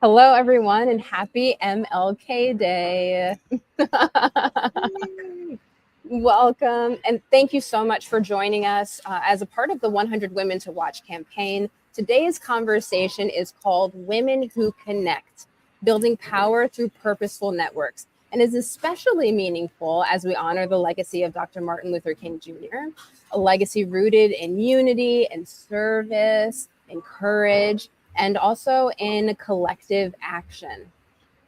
Hello, everyone, and happy MLK Day. Welcome, and thank you so much for joining us as a part of the 100 Women to Watch campaign. Today's conversation is called Women Who Connect, Building Power Through Purposeful Networks, and is especially meaningful as we honor the legacy of Dr. Martin Luther King Jr., a legacy rooted in unity and service and courage, and also in collective action.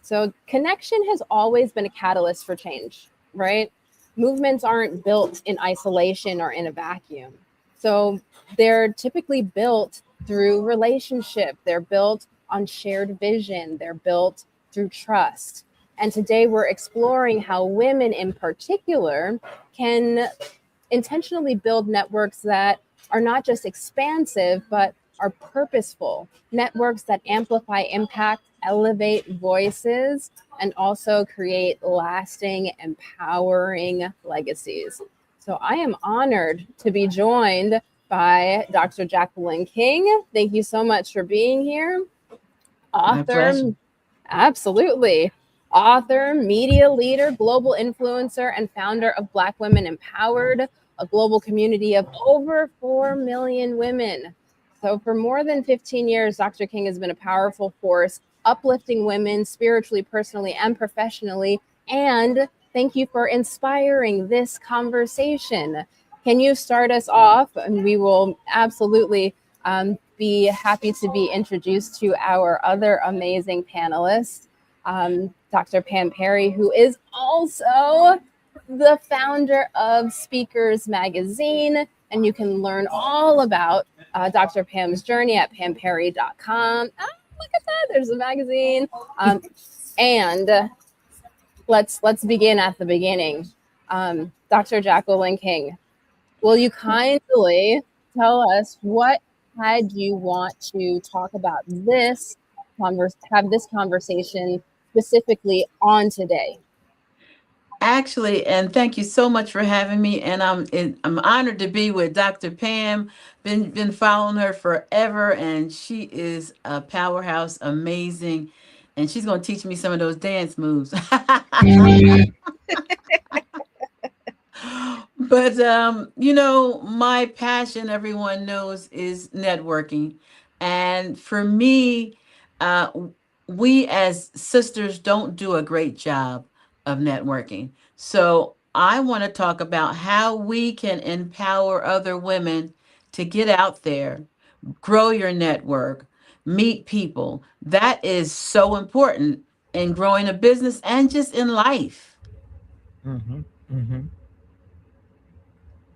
So connection has always been a catalyst for change, right? Movements aren't built in isolation or in a vacuum. So they're typically built through relationship. They're built on shared vision. They're built through trust. And today we're exploring how women in particular can intentionally build networks that are not just expansive, but are purposeful, networks that amplify impact, elevate voices, and also create lasting, empowering legacies. So I am honored to be joined by Dr. Jacqueline King. Thank you so much for being here. Author, absolutely. Author, media leader, global influencer, and founder of Black Women Empowered, a global community of over 4 million women. So for more than 15 years, Dr. King has been a powerful force, uplifting women spiritually, personally, and professionally. And thank you for inspiring this conversation. Can you start us off? And we will absolutely be happy to be introduced to our other amazing panelists. Dr. Pam Perry, who is also the founder of Speakers Magazine. And you can learn all about Dr. Pam's journey at pamperry.com. Look at that, there's a magazine. And let's begin at the beginning. Dr. Jacqueline King, will you kindly tell us what had you want to talk about this, have this conversation specifically on today? Actually, and thank you so much for having me. And I'm honored to be with Dr. Pam. Been following her forever, and she is a powerhouse, amazing, and she's going to teach me some of those dance moves. But my passion, everyone knows, is networking, and for me, uh, we as sisters don't do a great job of networking. So I want to talk about how we can empower other women to get out there, grow your network, meet people. That is so important in growing a business and just in life. Mm-hmm. Mm-hmm.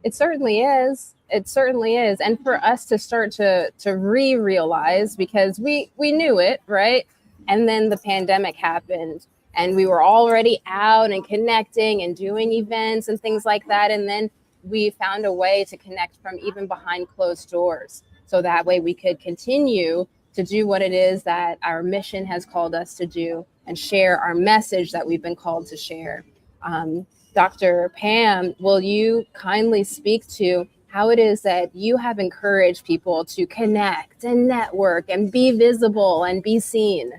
It certainly is. It certainly is. And for us to start to re-realize, because we knew it, right? And then the pandemic happened and we were already out and connecting and doing events and things like that. And then we found a way to connect from even behind closed doors. So that way we could continue to do what it is that our mission has called us to do and share our message that we've been called to share. Dr. Pam, will you kindly speak to how it is that you have encouraged people to connect and network and be visible and be seen?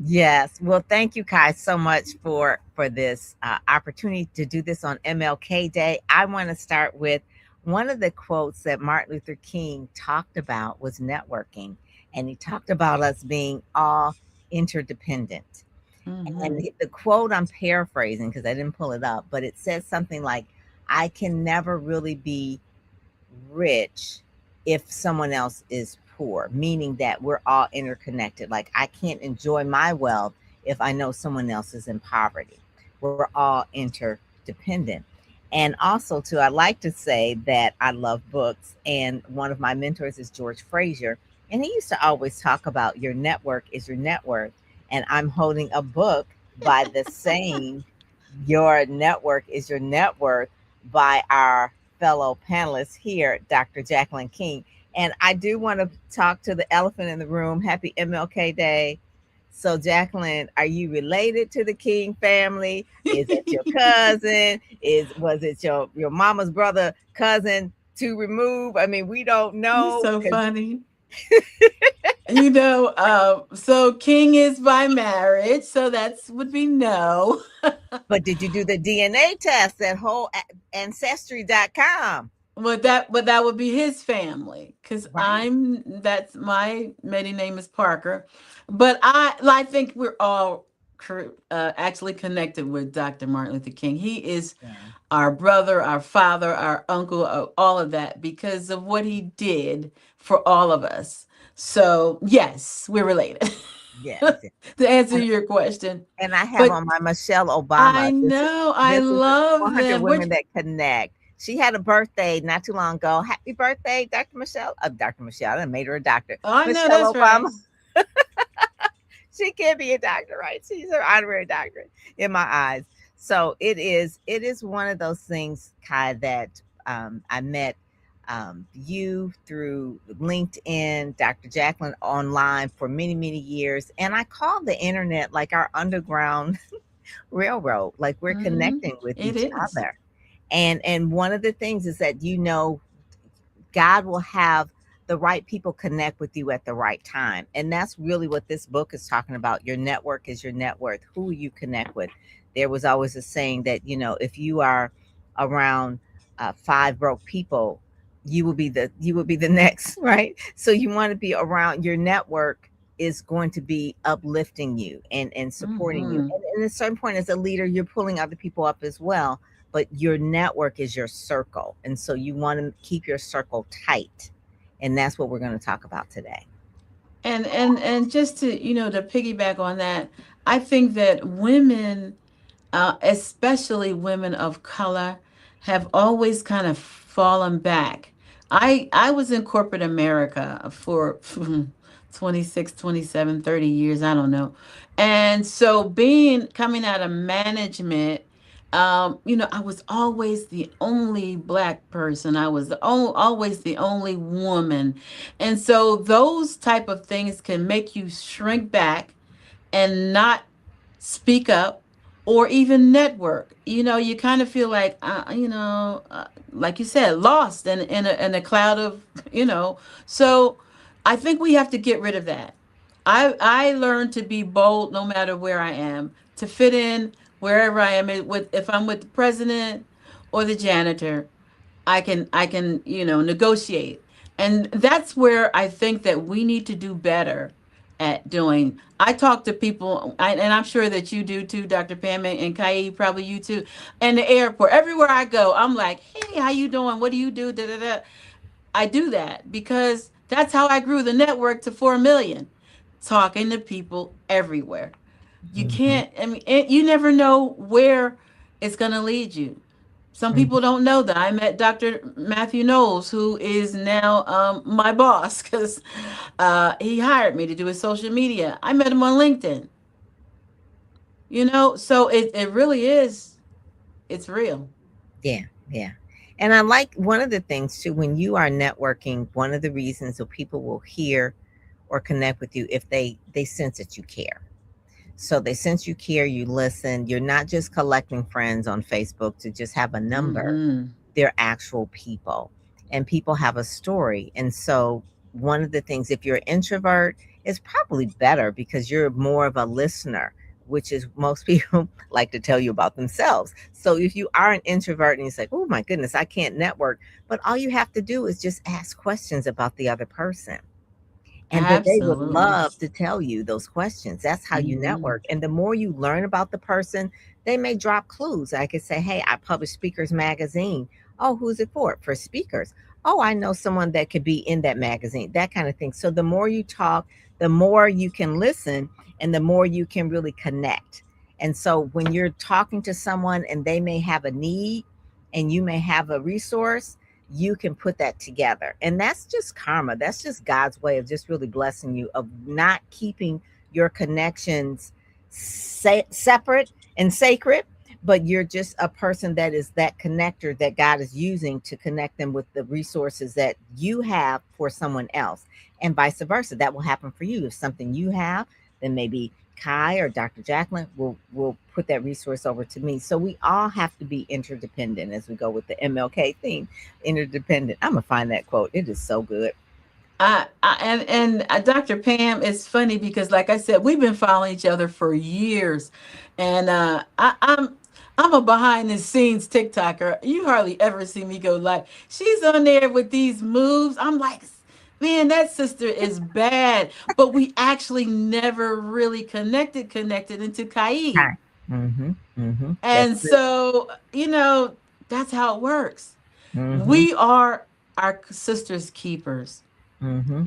Yes. Well, thank you, Kai, so much for this opportunity to do this on MLK Day. I want to start with one of the quotes that Martin Luther King talked about was networking, and he talked about us being all interdependent. Mm-hmm. And the quote, I'm paraphrasing because I didn't pull it up, but it says something like, I can never really be rich if someone else is poor, meaning that we're all interconnected. Like I can't enjoy my wealth if I know someone else is in poverty. We're all interdependent. And also, too, I like to say that I love books. And one of my mentors is George Frazier. And he used to always talk about your network is your net worth. And I'm holding a book by the saying, your network is your net worth, by our fellow panelist here, Dr. Jacqueline King. And I do want to talk to the elephant in the room. Happy MLK Day. So, Jacqueline, are you related to the King family? Is it your cousin? Was it your mama's brother, cousin to remove? I mean, we don't know. You're so funny. So King is by marriage, so that's would be no. But did you do the DNA test at whole ancestry.com? But that would be his family, because Right. that's my maiden name is Parker. But I think we're all actually connected with Dr. Martin Luther King. He is Yeah. our brother, our father, our uncle, all of that, because of what he did for all of us. So yes, we're related. Yes. Yes. To answer And, your question. and I have But on my Michelle I Obama. know, I This is love 100 them. Which women that connect. She had a birthday not too long ago. Happy birthday, Dr. Michelle. Dr. Michelle. I done made her a doctor. I know Michelle that's Obama. right. She can't be a doctor, right? She's an honorary doctorate in my eyes. So it is one of those things, Kai, that I met you through LinkedIn, Dr. Jacqueline online for many, many years. And I call the internet like our underground railroad, like we're Hmm. connecting with It each is. other. And one of the things is that God will have the right people connect with you at the right time. And that's really what this book is talking about. Your network is your net worth. Who you connect with. There was always a saying that, if you are around five broke people, you will be the next, right? So you want to be around your network is going to be uplifting you and supporting you. Hmm. And at a certain point as a leader, you're pulling other people up as well, but your network is your circle. And so you want to keep your circle tight. And that's what we're going to talk about today. And just to to piggyback on that, I think that women, especially women of color, have always kind of fallen back. I was in corporate America for 26, 27, 30 years, I don't know. And so being coming out of management, I was always the only black person. I was always the only woman. And so those type of things can make you shrink back and not speak up or even network. You kind of feel like, like you said, lost in a cloud of, you know. So I think we have to get rid of that. I learned to be bold no matter where I am, to fit in wherever I am. If I'm with the president or the janitor, I can negotiate. And that's where I think that we need to do better at doing. I talk to people, and I'm sure that you do too, Dr. Pam and Kai, probably you too. In the airport, everywhere I go, I'm like, hey, how you doing? What do you do? Da, da, da. I do that because that's how I grew the network to 4 million, talking to people everywhere. You Mhm. can't, I mean, you never know where it's going to lead you. Some Mhm. people don't know that I met Dr. Matthew Knowles, who is now my boss, because he hired me to do his social media. I met him on LinkedIn. So it really is, it's real. Yeah, yeah. And I like one of the things too, when you are networking, one of the reasons that people will hear or connect with you if they sense that you care. So they sense you care, you listen. You're not just collecting friends on Facebook to just have a number. Mm-hmm. They're actual people, and people have a story. And so one of the things, if you're an introvert, is probably better because you're more of a listener, which is most people like to tell you about themselves. So if you are an introvert and you say, oh my goodness, I can't network, but all you have to do is just ask questions about the other person, and then they would Absolutely. love to tell you those questions. That's how you Mm-hmm. network. And the more you learn about the person, they may drop clues. I could say, hey, I publish Speakers Magazine. Oh, who's it for? For speakers. Oh, I know someone that could be in that magazine, that kind of thing. So the more you talk, the more you can listen and the more you can really connect. And so when you're talking to someone and they may have a need and you may have a resource, you can put that together. And that's just karma. That's just God's way of just really blessing you, of not keeping your connections separate and sacred, but you're just a person that is that connector that God is using to connect them with the resources that you have for someone else. And vice versa. That will happen for you. If something you have, then maybe Kai or Dr. Jacqueline will put that resource over to me. So we all have to be interdependent as we go with the MLK theme. Interdependent. I'm gonna find that quote. It is so good. And Dr. Pam, it's funny because, like I said, we've been following each other for years, and I'm a behind the scenes TikToker. You hardly ever see me go live. She's on there with these moves. I'm like, man, that sister is bad. But we actually never really connected into Kai, Hi. Mm-hmm. Mm-hmm. That's and good. so that's how it works. Mm-hmm. We are our sisters' keepers. Mm-hmm.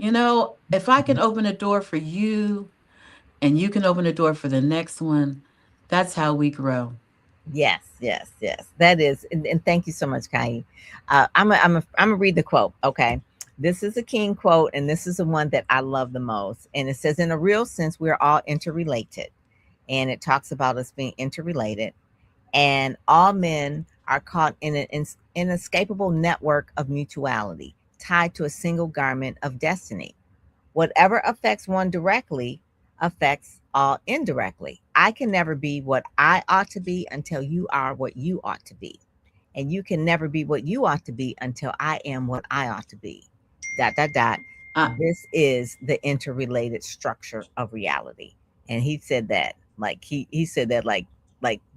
If I can open a door for you and you can open a door for the next one, that's how we grow. Yes, yes, yes. That is, and thank you so much, Kai. I'm gonna read the quote. Okay, this is a king quote, and this is the one that I love the most. And it says, "In a real sense, we're all interrelated," and it talks about us being interrelated, and all men are caught in an inescapable network of mutuality, tied to a single garment of destiny. Whatever affects one directly affects all indirectly. I can never be what I ought to be until you are what you ought to be. And you can never be what you ought to be until I am what I ought to be. Dot, dot, dot. Uh, This is the interrelated structure of reality. And he said that, like, he said that, like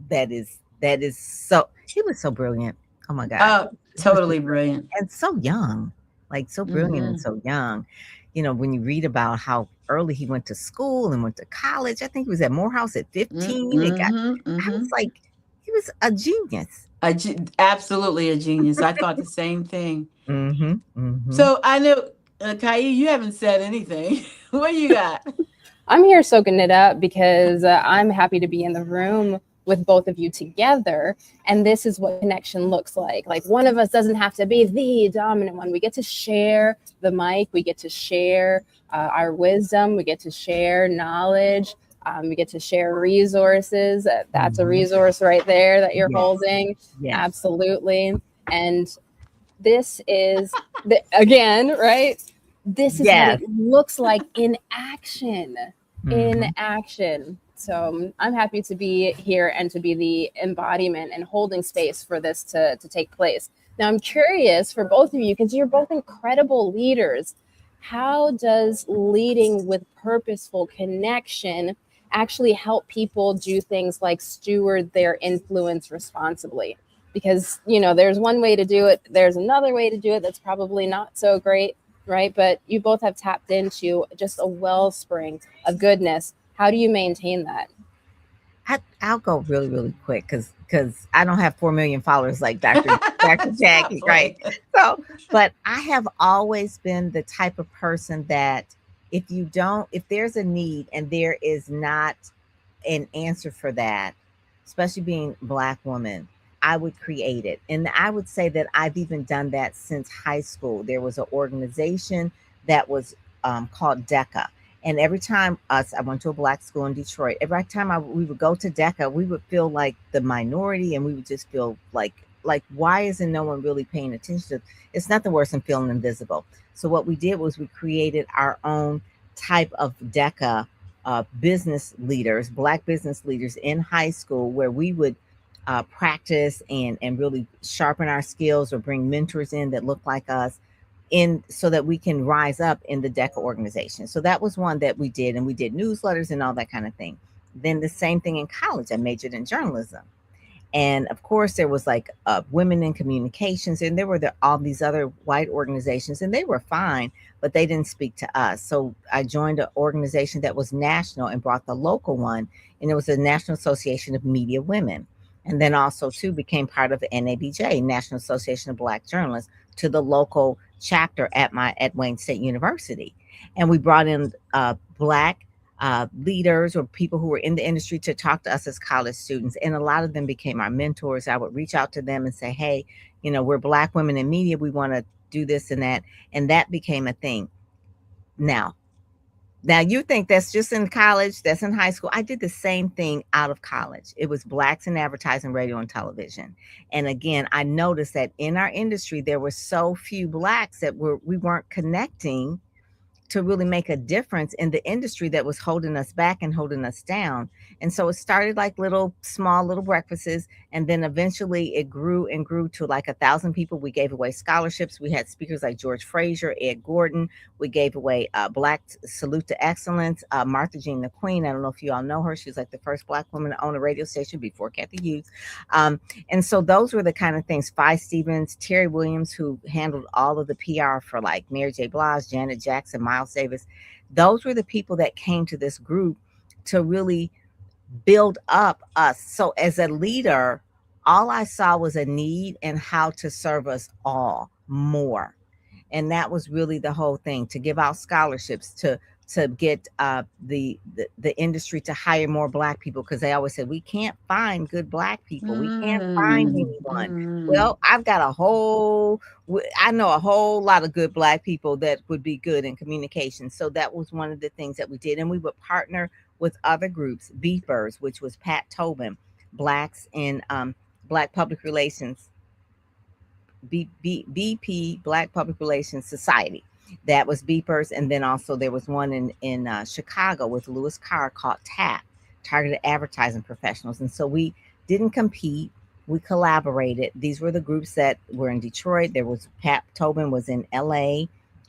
that is so, he was so brilliant. Oh my God. He was so Totally brilliant brilliant. and so young, like so brilliant and Mm-hmm. so young. When you read about how early he went to school and went to college, I think he was at Morehouse at 15 and got, Mm-hmm. I Mm-hmm. was like, he was a genius. Absolutely a genius. I thought the same thing. Mhm, mhm. So I know, Kai, you haven't said anything. What you got? I'm here soaking it up because I'm happy to be in the room with both of you together. And this is what connection looks like. Like one of us doesn't have to be the dominant one. We get to share the mic, we get to share our wisdom, we get to share knowledge. We get to share resources. That's a Mhm. resource right there that you're Yes, holding. yes, Absolutely. And this is again, right? This is what yes. it looks like in action. In Mhm. action. So I'm happy to be here and to be the embodiment and holding space for this to take place. Now, I'm curious for both of you, because you're both incredible leaders. How does leading with purposeful connection actually help people do things like steward their influence responsibly? Because there's one way to do it, there's another way to do it that's probably not so great, right? But you both have tapped into just a wellspring of goodness. How do you maintain that? I'll go really, really quick because I don't have 4 million followers like Dr. Stop Jackie, right? playing. So, but I have always been the type of person that if there's a need and there is not an answer for that, especially being Black woman, I would create it. And I would say that I've even done that since high school. There was an organization that was called DECA. And every time I went to a Black school in Detroit, every time we would go to DECA, we would feel like the minority, and we would just feel like why isn't no one really paying attention to? It's nothing worse than feeling invisible. So what we did was we created our own type of DECA business leaders, Black business leaders in high school, where we would practice and really sharpen our skills or bring mentors in that look like us in so that we can rise up in the DECA organization. So that was one that we did, and we did newsletters and all that kind of thing. Then the same thing in college. I majored in journalism. And of course, there was like women in communications, and there were all these other white organizations, and they were fine, but they didn't speak to us. So I joined an organization that was national and brought the local one, and it was the National Association of Media Women. And then also, too, became part of the NABJ, National Association of Black Journalists, to the local chapter at Wayne State University. And we brought in Black leaders or people who were in the industry to talk to us as college students. And a lot of them became our mentors. I would reach out to them and say, hey, we're Black women in media. We want to do this and that. And that became a thing. Now, you think that's just in college, that's in high school. I did the same thing out of college. It was Blacks in advertising, radio, and television. And again, I noticed that in our industry, there were so few Blacks that we weren't connecting to really make a difference in the industry that was holding us back and holding us down. And so it started like small little breakfasts, and then eventually it grew and grew to like 1,000 people. We gave away scholarships. We had speakers like George Fraser, Ed Gordon. We gave away Black Salute to Excellence. Martha Jean the Queen. I don't know if you all know her. She was like the first Black woman to own a radio station before Kathy Hughes. And so those were the kind of things. Phi Stevens, Terry Williams, who handled all of the PR for like Mary J. Blige, Janet Jackson, Miles Davis. Those were the people that came to this group to really build up us. So as a leader, all I saw was a need and how to serve us all more. And that was really the whole thing, to give out scholarships, to get the industry to hire more Black people, because they always said we can't find good Black people. We can't find anyone. Well, I know a whole lot of good Black people that would be good in communication. So that was one of the things that we did. And we would partner with other groups, Beepers, which was Pat Tobin, Blacks in Black Public Relations, BP, Black Public Relations Society. That was Beepers. And then also there was one in Chicago with Lewis Carr called TAP, Targeted Advertising Professionals. And so we didn't compete. We collaborated. These were the groups that were in Detroit. There was Pat Tobin was in LA.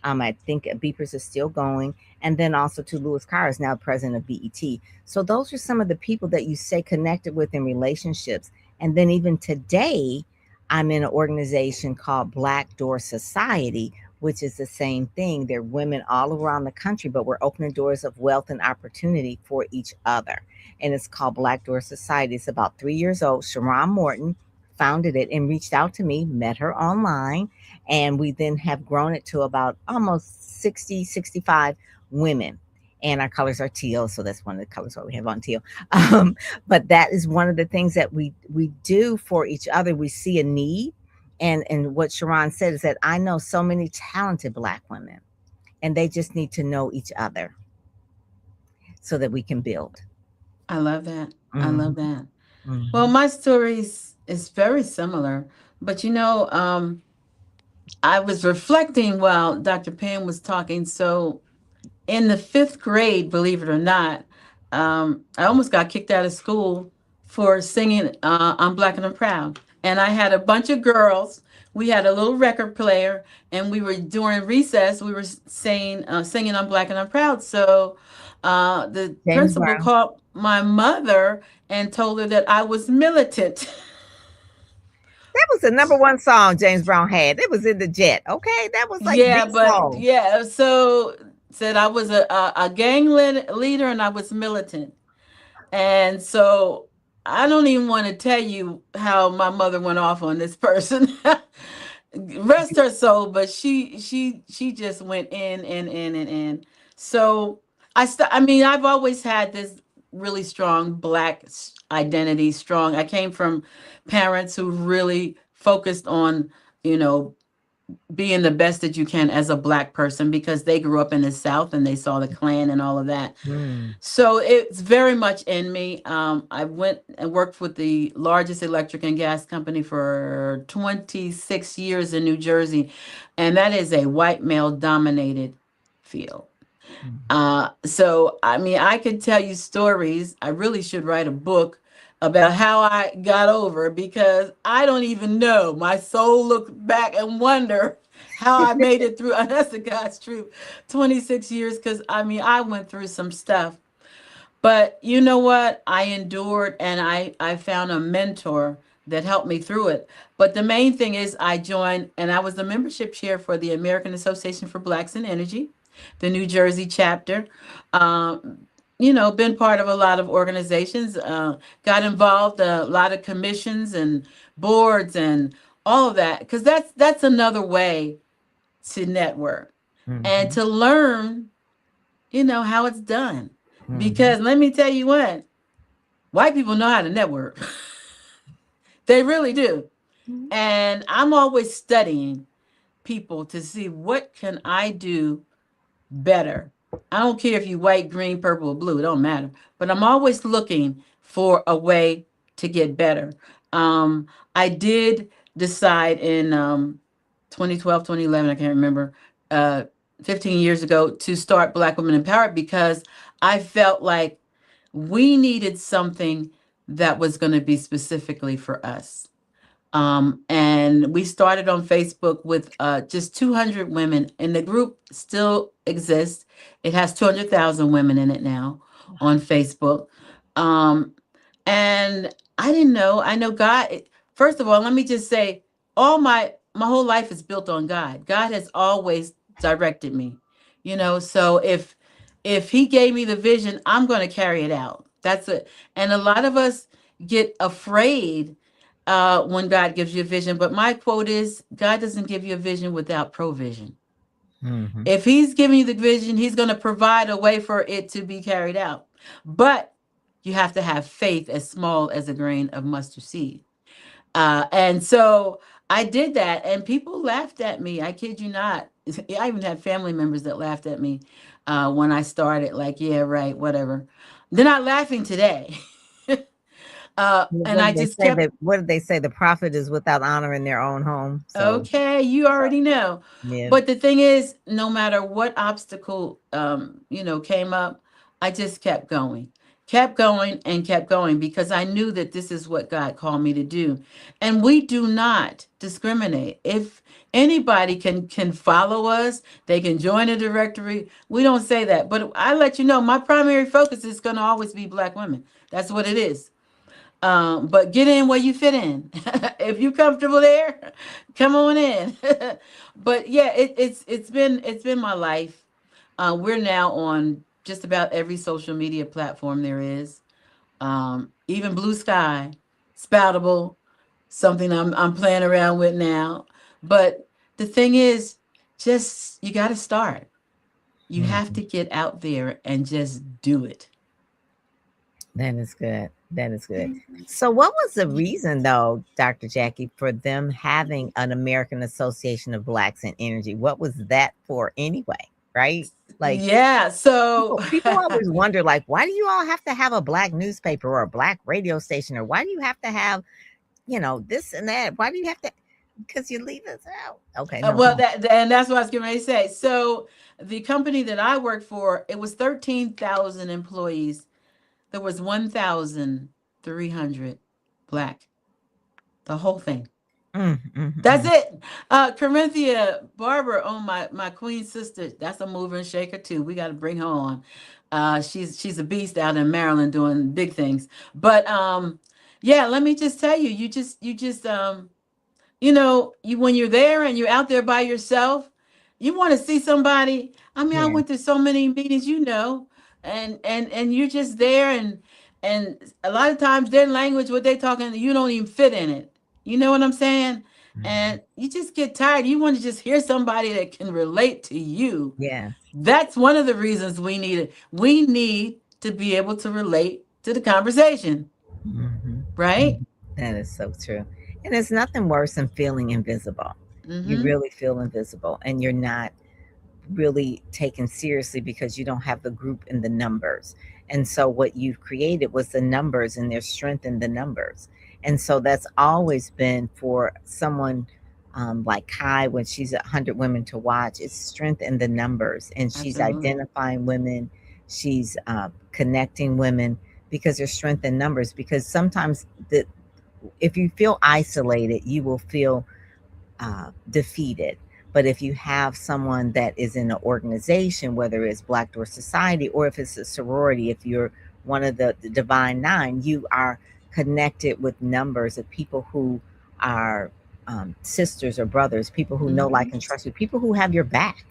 I think Beepers is still going. And then also to Lewis Carr is now president of BET. So those are some of the people that you stay connected with in relationships. And then even today, I'm in an organization called Black Door Society, which is the same thing. There are women all around the country, but we're opening doors of wealth and opportunity for each other. And it's called Black Door Society. It's about 3 years old. Sharon Morton founded it and reached out to me, met her online. And we then have grown it to about almost 60, 65 women. And our colors are teal. So that's one of the colors that we have on teal. But that is one of the things that we do for each other. We see a need. And what Sharon said is that I know so many talented Black women, and they just need to know each other so that we can build. I love that. Mm-hmm. I love that. Mm-hmm. Well, my story is very similar, but I was reflecting while Dr. Pam was talking. So in the 5th grade, believe it or not, I almost got kicked out of school for singing I'm Black and I'm Proud. And I had a bunch of girls. We had a little record player, and we were during recess. We were singing I'm Black and I'm Proud. So the James principal Brown called my mother and told her that I was militant. That was the number one song James Brown had. It was in the Jet. Okay, that was like Yeah, the but song. yeah, so said I was a gang leader and I was militant. And so I don't even want to tell you how my mother went off on this person. Rest her soul, but she just went in. So I mean, I've always had this really strong Black identity. I came from parents who really focused on, you know, being the best that you can as a Black person, because they grew up in the South and they saw the Klan and all of that. So it's very much in me. I went and worked with the largest electric and gas company for 26 years in New Jersey, and that is a white male dominated field. So I mean, I could tell you stories. I really should write a book about how I got over, because I don't even know. My soul looks back and wonder how I made it through. And that's the God's truth. 26 years, because I mean, I went through some stuff. But you know what? I endured, and I found a mentor that helped me through it. But the main thing is I joined, and I was the membership chair for the American Association for Blacks in Energy, the New Jersey chapter. Been part of a lot of organizations, got involved a lot of commissions and boards and all of that, because that's another way to network and to learn, how it's done. Because let me tell you what, white people know how to network. They really do. And I'm always studying people to see what can I do better. I don't care if you white, green, purple, or blue, it don't matter. But I'm always looking for a way to get better. I did decide in 2012, 2011, I can't remember, 15 years ago to start Black Women Empowered because I felt like we needed something that was going to be specifically for us. And we started on Facebook with just 200 women, and the group still exists. It has 200,000 women in it now on Facebook. Um, and I didn't know. I know God. First of all, let me just say, all my whole life is built on God. God has always directed me. So if He gave me the vision, I'm going to carry it out. That's it. And a lot of us get afraid when God gives you a vision. But my quote is, God doesn't give you a vision without provision. Mm-hmm. If He's giving you the vision, He's going to provide a way for it to be carried out. But you have to have faith as small as a grain of mustard seed. And so I did that, and people laughed at me. I kid you not. I even had family members that laughed at me when I started, like, yeah, right, whatever. They're not laughing today. And I just kept. What did they say? The prophet is without honor in their own home. So Okay, you already know. yeah. But the thing is, no matter what obstacle came up, I just kept going. Kept going and kept going because I knew that this is what God called me to do. And we do not discriminate. If anybody can follow us, they can join a directory. We don't say that. But I let you know my primary focus is going to always be Black women. That's what it is. But get in where you fit in. If you're comfortable there, come on in. But yeah, it's been my life. We're now on just about every social media platform there is. Even Blue Sky, Spoutable, something I'm playing around with now. But the thing is, just you got to start. You have to get out there and just do it. That is good. That is good. So, what was the reason, though, Dr. Jackie, for them having an American Association of Blacks in Energy? What was that for anyway? Right? Like, yeah. So people always wonder, like, why do you all have to have a Black newspaper or a Black radio station, or why do you have to have, this and that? Why do you have to? Because you leave us out. Okay. No, well, and that's what I was getting ready to say. So the company that I worked for, it was 13,000 employees. There was 1,300 Black. The whole thing. That's it. Corinthia Barber, my queen sister, that's a mover and shaker too. We got to bring her on. She's a beast out in Maryland doing big things. But yeah, let me just tell you, you when you're there and you're out there by yourself, you want to see somebody. I mean, I went to so many meetings, and you're just there, and a lot of times their language, what they're talking, you don't even fit in it. You know what I'm saying? And you just get tired. You want to just hear somebody that can relate to you. Yeah. That's one of the reasons we need it. We need to be able to relate to the conversation. Right? That is so true. And there's nothing worse than feeling invisible. You really feel invisible, and you're not really taken seriously because you don't have the group in the numbers. And so what you've created was the numbers, and there's strength in the numbers. And so that's always been for someone like Kai, when she's 100 women to watch, it's strength in the numbers. And she's identifying women, she's connecting women, because there's strength in numbers. Because sometimes if you feel isolated, you will feel defeated. But if you have someone that is in an organization, whether it's Black Door Society or if it's a sorority, if you're one of the Divine Nine, you are connected with numbers of people who are sisters or brothers, people who know, like, and trust you, people who have your back.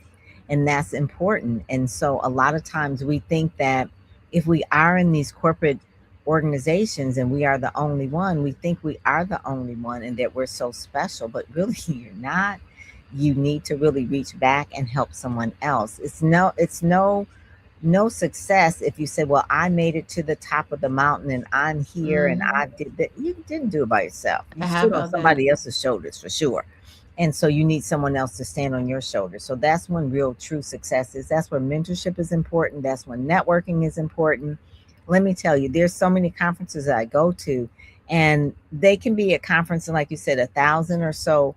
And that's important. And so a lot of times we think that if we are in these corporate organizations and we are the only one, we think we are the only one and that we're so special, but really you're not. You need to really reach back and help someone else. It's no success if you say, well, I made it to the top of the mountain and I'm here and I did that. You didn't do it by yourself. You stood on somebody else's shoulders for sure. And so you need someone else to stand on your shoulders. So that's when real true success is. That's when mentorship is important. That's when networking is important. Let me tell you, there's so many conferences that I go to, and they can be a conference, and like you said, 1,000 or so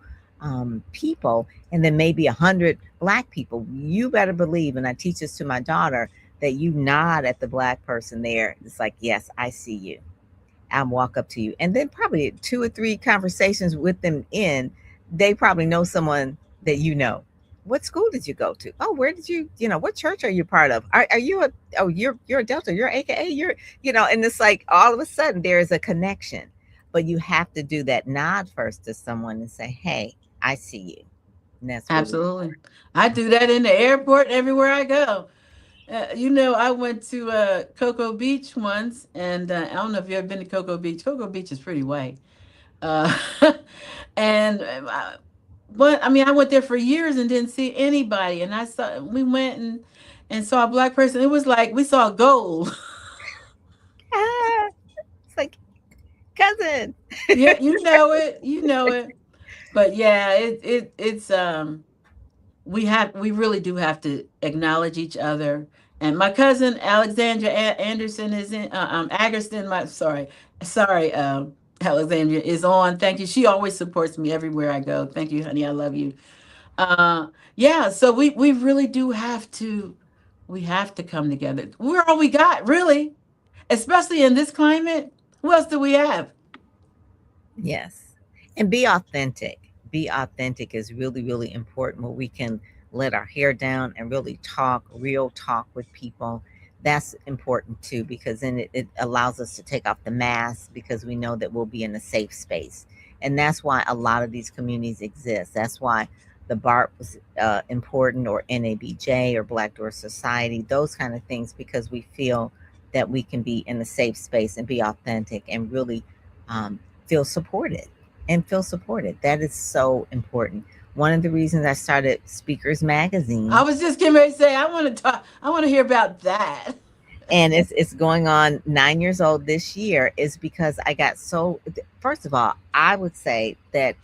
people, and then maybe 100 Black people, you better believe, and I teach this to my daughter, that you nod at the Black person there. It's like, yes, I see you. I'll walk up to you. And then probably 2 or 3 conversations with them in, they probably know someone that you know. What school did you go to? Oh, where did you, what church are you part of? Are you you're a Delta, you're AKA, and it's like all of a sudden there is a connection. But you have to do that nod first to someone and say, hey, I see you. And that's really Absolutely. I do that in the airport everywhere I go. I went to Cocoa Beach once, and I don't know if you've ever been to Cocoa Beach. Cocoa Beach is pretty white. Uh, and but I mean, I went there for years and didn't see anybody. And we went and saw a Black person. It was like we saw gold. ah, it's like cousin. Yeah, you know it. But yeah, it's we really do have to acknowledge each other. And my cousin Alexandra Anderson is in Agerston. Sorry, Alexandra is on. Thank you. She always supports me everywhere I go. Thank you, honey. I love you. Yeah. So we really do have to. We have to come together. We're all we got, really. Especially in this climate. Who else do we have? Yes. And be authentic. Be authentic is really, really important, where we can let our hair down and really talk, real talk with people. That's important too, because then it allows us to take off the mask, because we know that we'll be in a safe space. And that's why a lot of these communities exist. That's why the BART was important, or NABJ, or Black Door Society, those kind of things, because we feel that we can be in a safe space and be authentic and really feel supported That is so important. One of the reasons I started Speakers Magazine, I was just getting ready to say I want to talk. I want to hear about that. and it's going on 9 years old this year, is because I got so. First of all, I would say that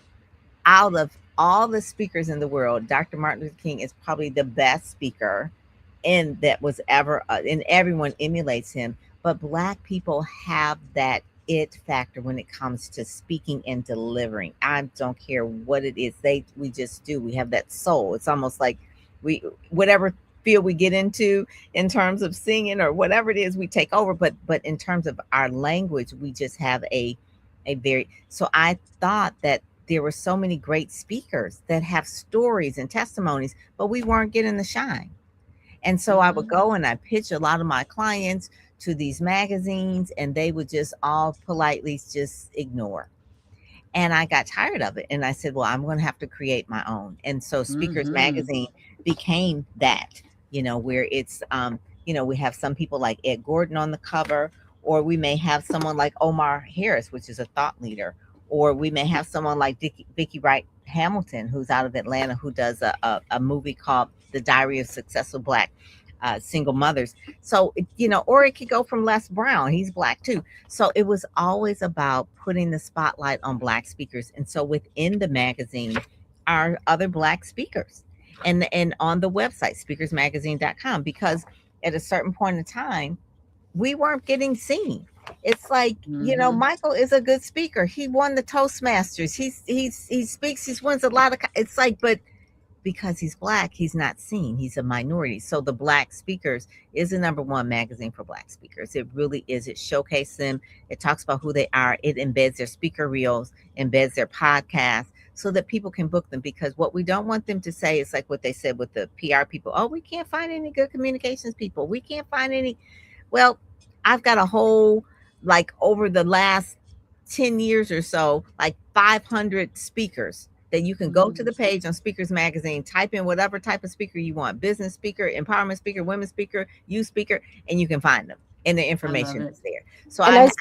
out of all the speakers in the world, Dr. Martin Luther King is probably the best speaker, and that was ever, and everyone emulates him. But Black people have that it factor when it comes to speaking and delivering. I don't care what it is. We just do. We have that soul. It's almost like whatever field we get into in terms of singing or whatever it is, we take over. But in terms of our language, we just have a very. So I thought that there were so many great speakers that have stories and testimonies, but we weren't getting the shine. And so I would go and I pitch a lot of my clients to these magazines, and they would just all politely just ignore. And I got tired of it. And I said, well, I'm going to have to create my own. And so Speakers Magazine became that, where it's, we have some people like Ed Gordon on the cover, or we may have someone like Omar Harris, which is a thought leader, or we may have someone like Vicki Wright Hamilton, who's out of Atlanta, who does a movie called The Diary of Successful Black Single Mothers. So, or it could go from Les Brown. He's Black too. So it was always about putting the spotlight on Black speakers. And so within the magazine are other Black speakers, and on the website, speakersmagazine.com, because at a certain point in time, we weren't getting seen. It's like, Michael is a good speaker. He won the Toastmasters. He speaks, he wins a lot of, it's like, but because he's Black, he's not seen. He's a minority. So the Black Speakers is the #1 magazine for Black speakers. It really is. It showcases them. It talks about who they are. It embeds their speaker reels, embeds their podcasts, so that people can book them. Because what we don't want them to say is like what they said with the PR people. Oh, we can't find any good communications people. We can't find any. Well, I've got a whole, like over the last 10 years or so, like 500 speakers that you can go to the page on Speakers Magazine, type in whatever type of speaker you want, business speaker, empowerment speaker, women's speaker, youth speaker, and you can find them, and the information is there. So I was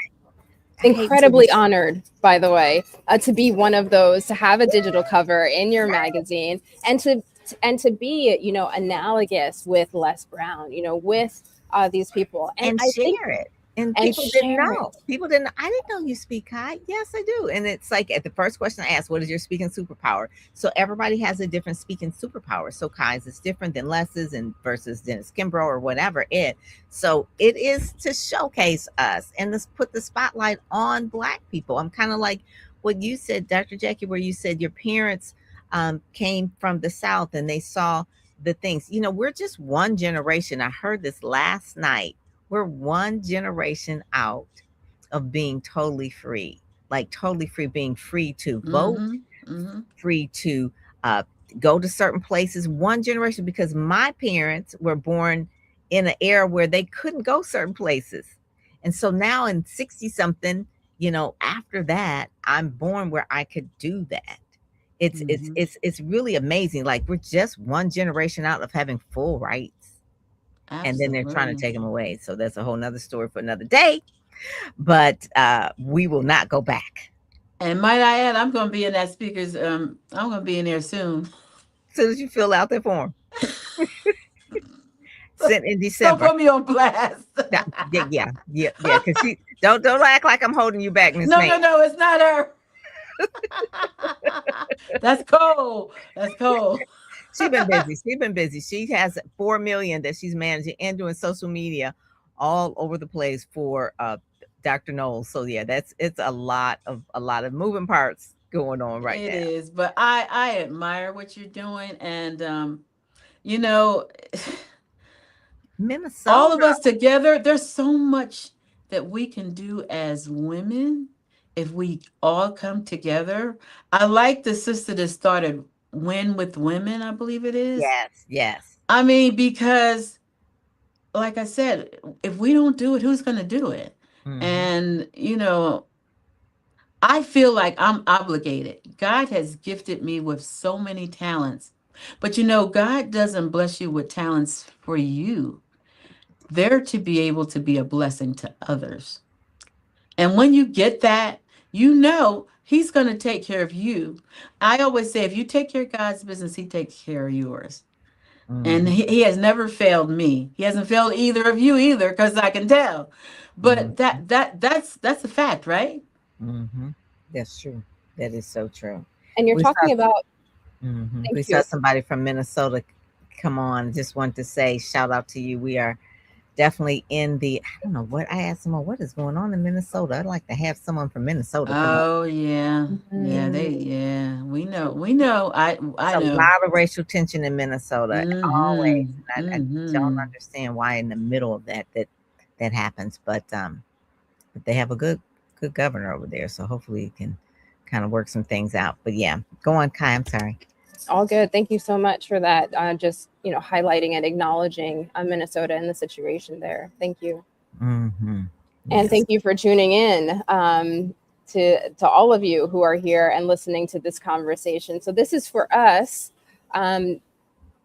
incredibly honored, by the way, to be one of those, to have a digital cover in your magazine, and to be, analogous with Les Brown, with these people, and I share it. And people didn't know. People didn't. I didn't know you speak Kai. Yes, I do. And it's like at the first question I asked, what is your speaking superpower? So everybody has a different speaking superpower. So Kai's is different than Les's and versus Dennis Kimbrough or whatever it. So it is to showcase us and let's put the spotlight on Black people. I'm kind of like what you said, Dr. Jackie, where you said your parents came from the South and they saw the things. We're just one generation. I heard this last night. We're one generation out of being totally free, like totally free, being free to vote, free to go to certain places. One generation, because my parents were born in an era where they couldn't go certain places. And so now in 60 something, after that, I'm born where I could do that. It's really amazing. Like, we're just one generation out of having full rights. Absolutely. And then they're trying to take them away. So that's a whole nother story for another day. But we will not go back. And might I add, I'm going to be in that speakers. I'm going to be in there soon. As soon as you fill out that form. Sent in December. Don't put me on blast. Yeah. Because she don't act like I'm holding you back, Miss May. No, it's not her. That's cold. She's been busy. She has 4 million that she's managing and doing social media all over the place for Dr. Knowles. So yeah, it's a lot of moving parts going on right now. It is, but I admire what you're doing, and Minnesota, all of us together, there's so much that we can do as women if we all come together. I like the sister that started Win with Women, I believe it is. Yes. I mean, because like I said, if we don't do it, who's going to do it? And, I feel like I'm obligated. God has gifted me with so many talents, but God doesn't bless you with talents for you. They're to be able to be a blessing to others. And when you get that, he's going to take care of you. I always say, if you take care of God's business, he takes care of yours. And he has never failed me. He hasn't failed either of you either, because I can tell. But that's a fact, right? That's true. That is so true. And you're talking about. We saw somebody from Minnesota come on. Just want to say shout out to you. We are definitely in the, I don't know what, I asked someone, what is going on in Minnesota? I'd like to have someone from Minnesota. Oh yeah. We know. I know. A lot of racial tension in Minnesota, always. I don't understand why in the middle of that happens, but they have a good governor over there, so hopefully it can kind of work some things out. But yeah, go on, Kai. I'm sorry. All good. Thank you so much for that. Just highlighting and acknowledging Minnesota and the situation there. Thank you. And thank you for tuning in to all of you who are here and listening to this conversation. So this is for us,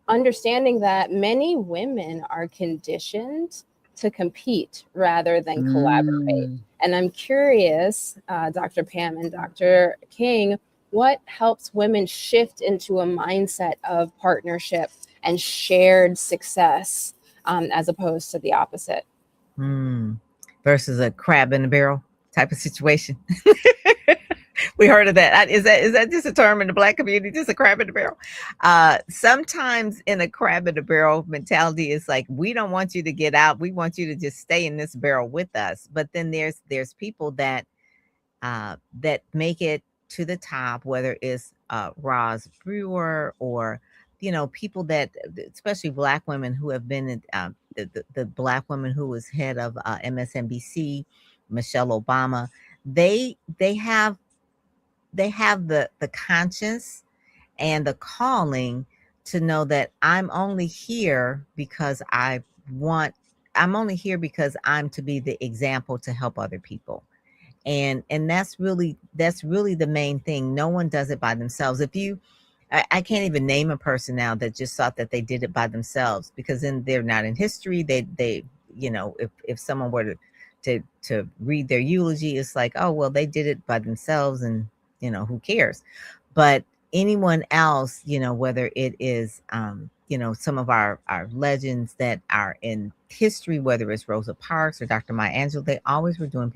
understanding that many women are conditioned to compete rather than collaborate. And I'm curious, Dr. Pam and Dr. King, what helps women shift into a mindset of partnership and shared success as opposed to the opposite? Versus a crab in the barrel type of situation. We heard of that. Is that just a term in the Black community? Just a crab in the barrel? Sometimes in a crab in the barrel mentality, it's like, we don't want you to get out. We want you to just stay in this barrel with us. But then there's people that make it to the top, whether it's Roz Brewer or people that, especially Black women who have been the Black woman who was head of MSNBC, Michelle Obama. They have the conscience and the calling to know that I'm only here because I'm to be the example to help other people. And that's really the main thing. No one does it by themselves. I can't even name a person now that just thought that they did it by themselves, because then they're not in history. They if someone were to read their eulogy, it's like, oh, well, they did it by themselves, and who cares? But anyone else, whether it is some of our legends that are in history, whether it's Rosa Parks or Dr. Maya Angelou, they always were doing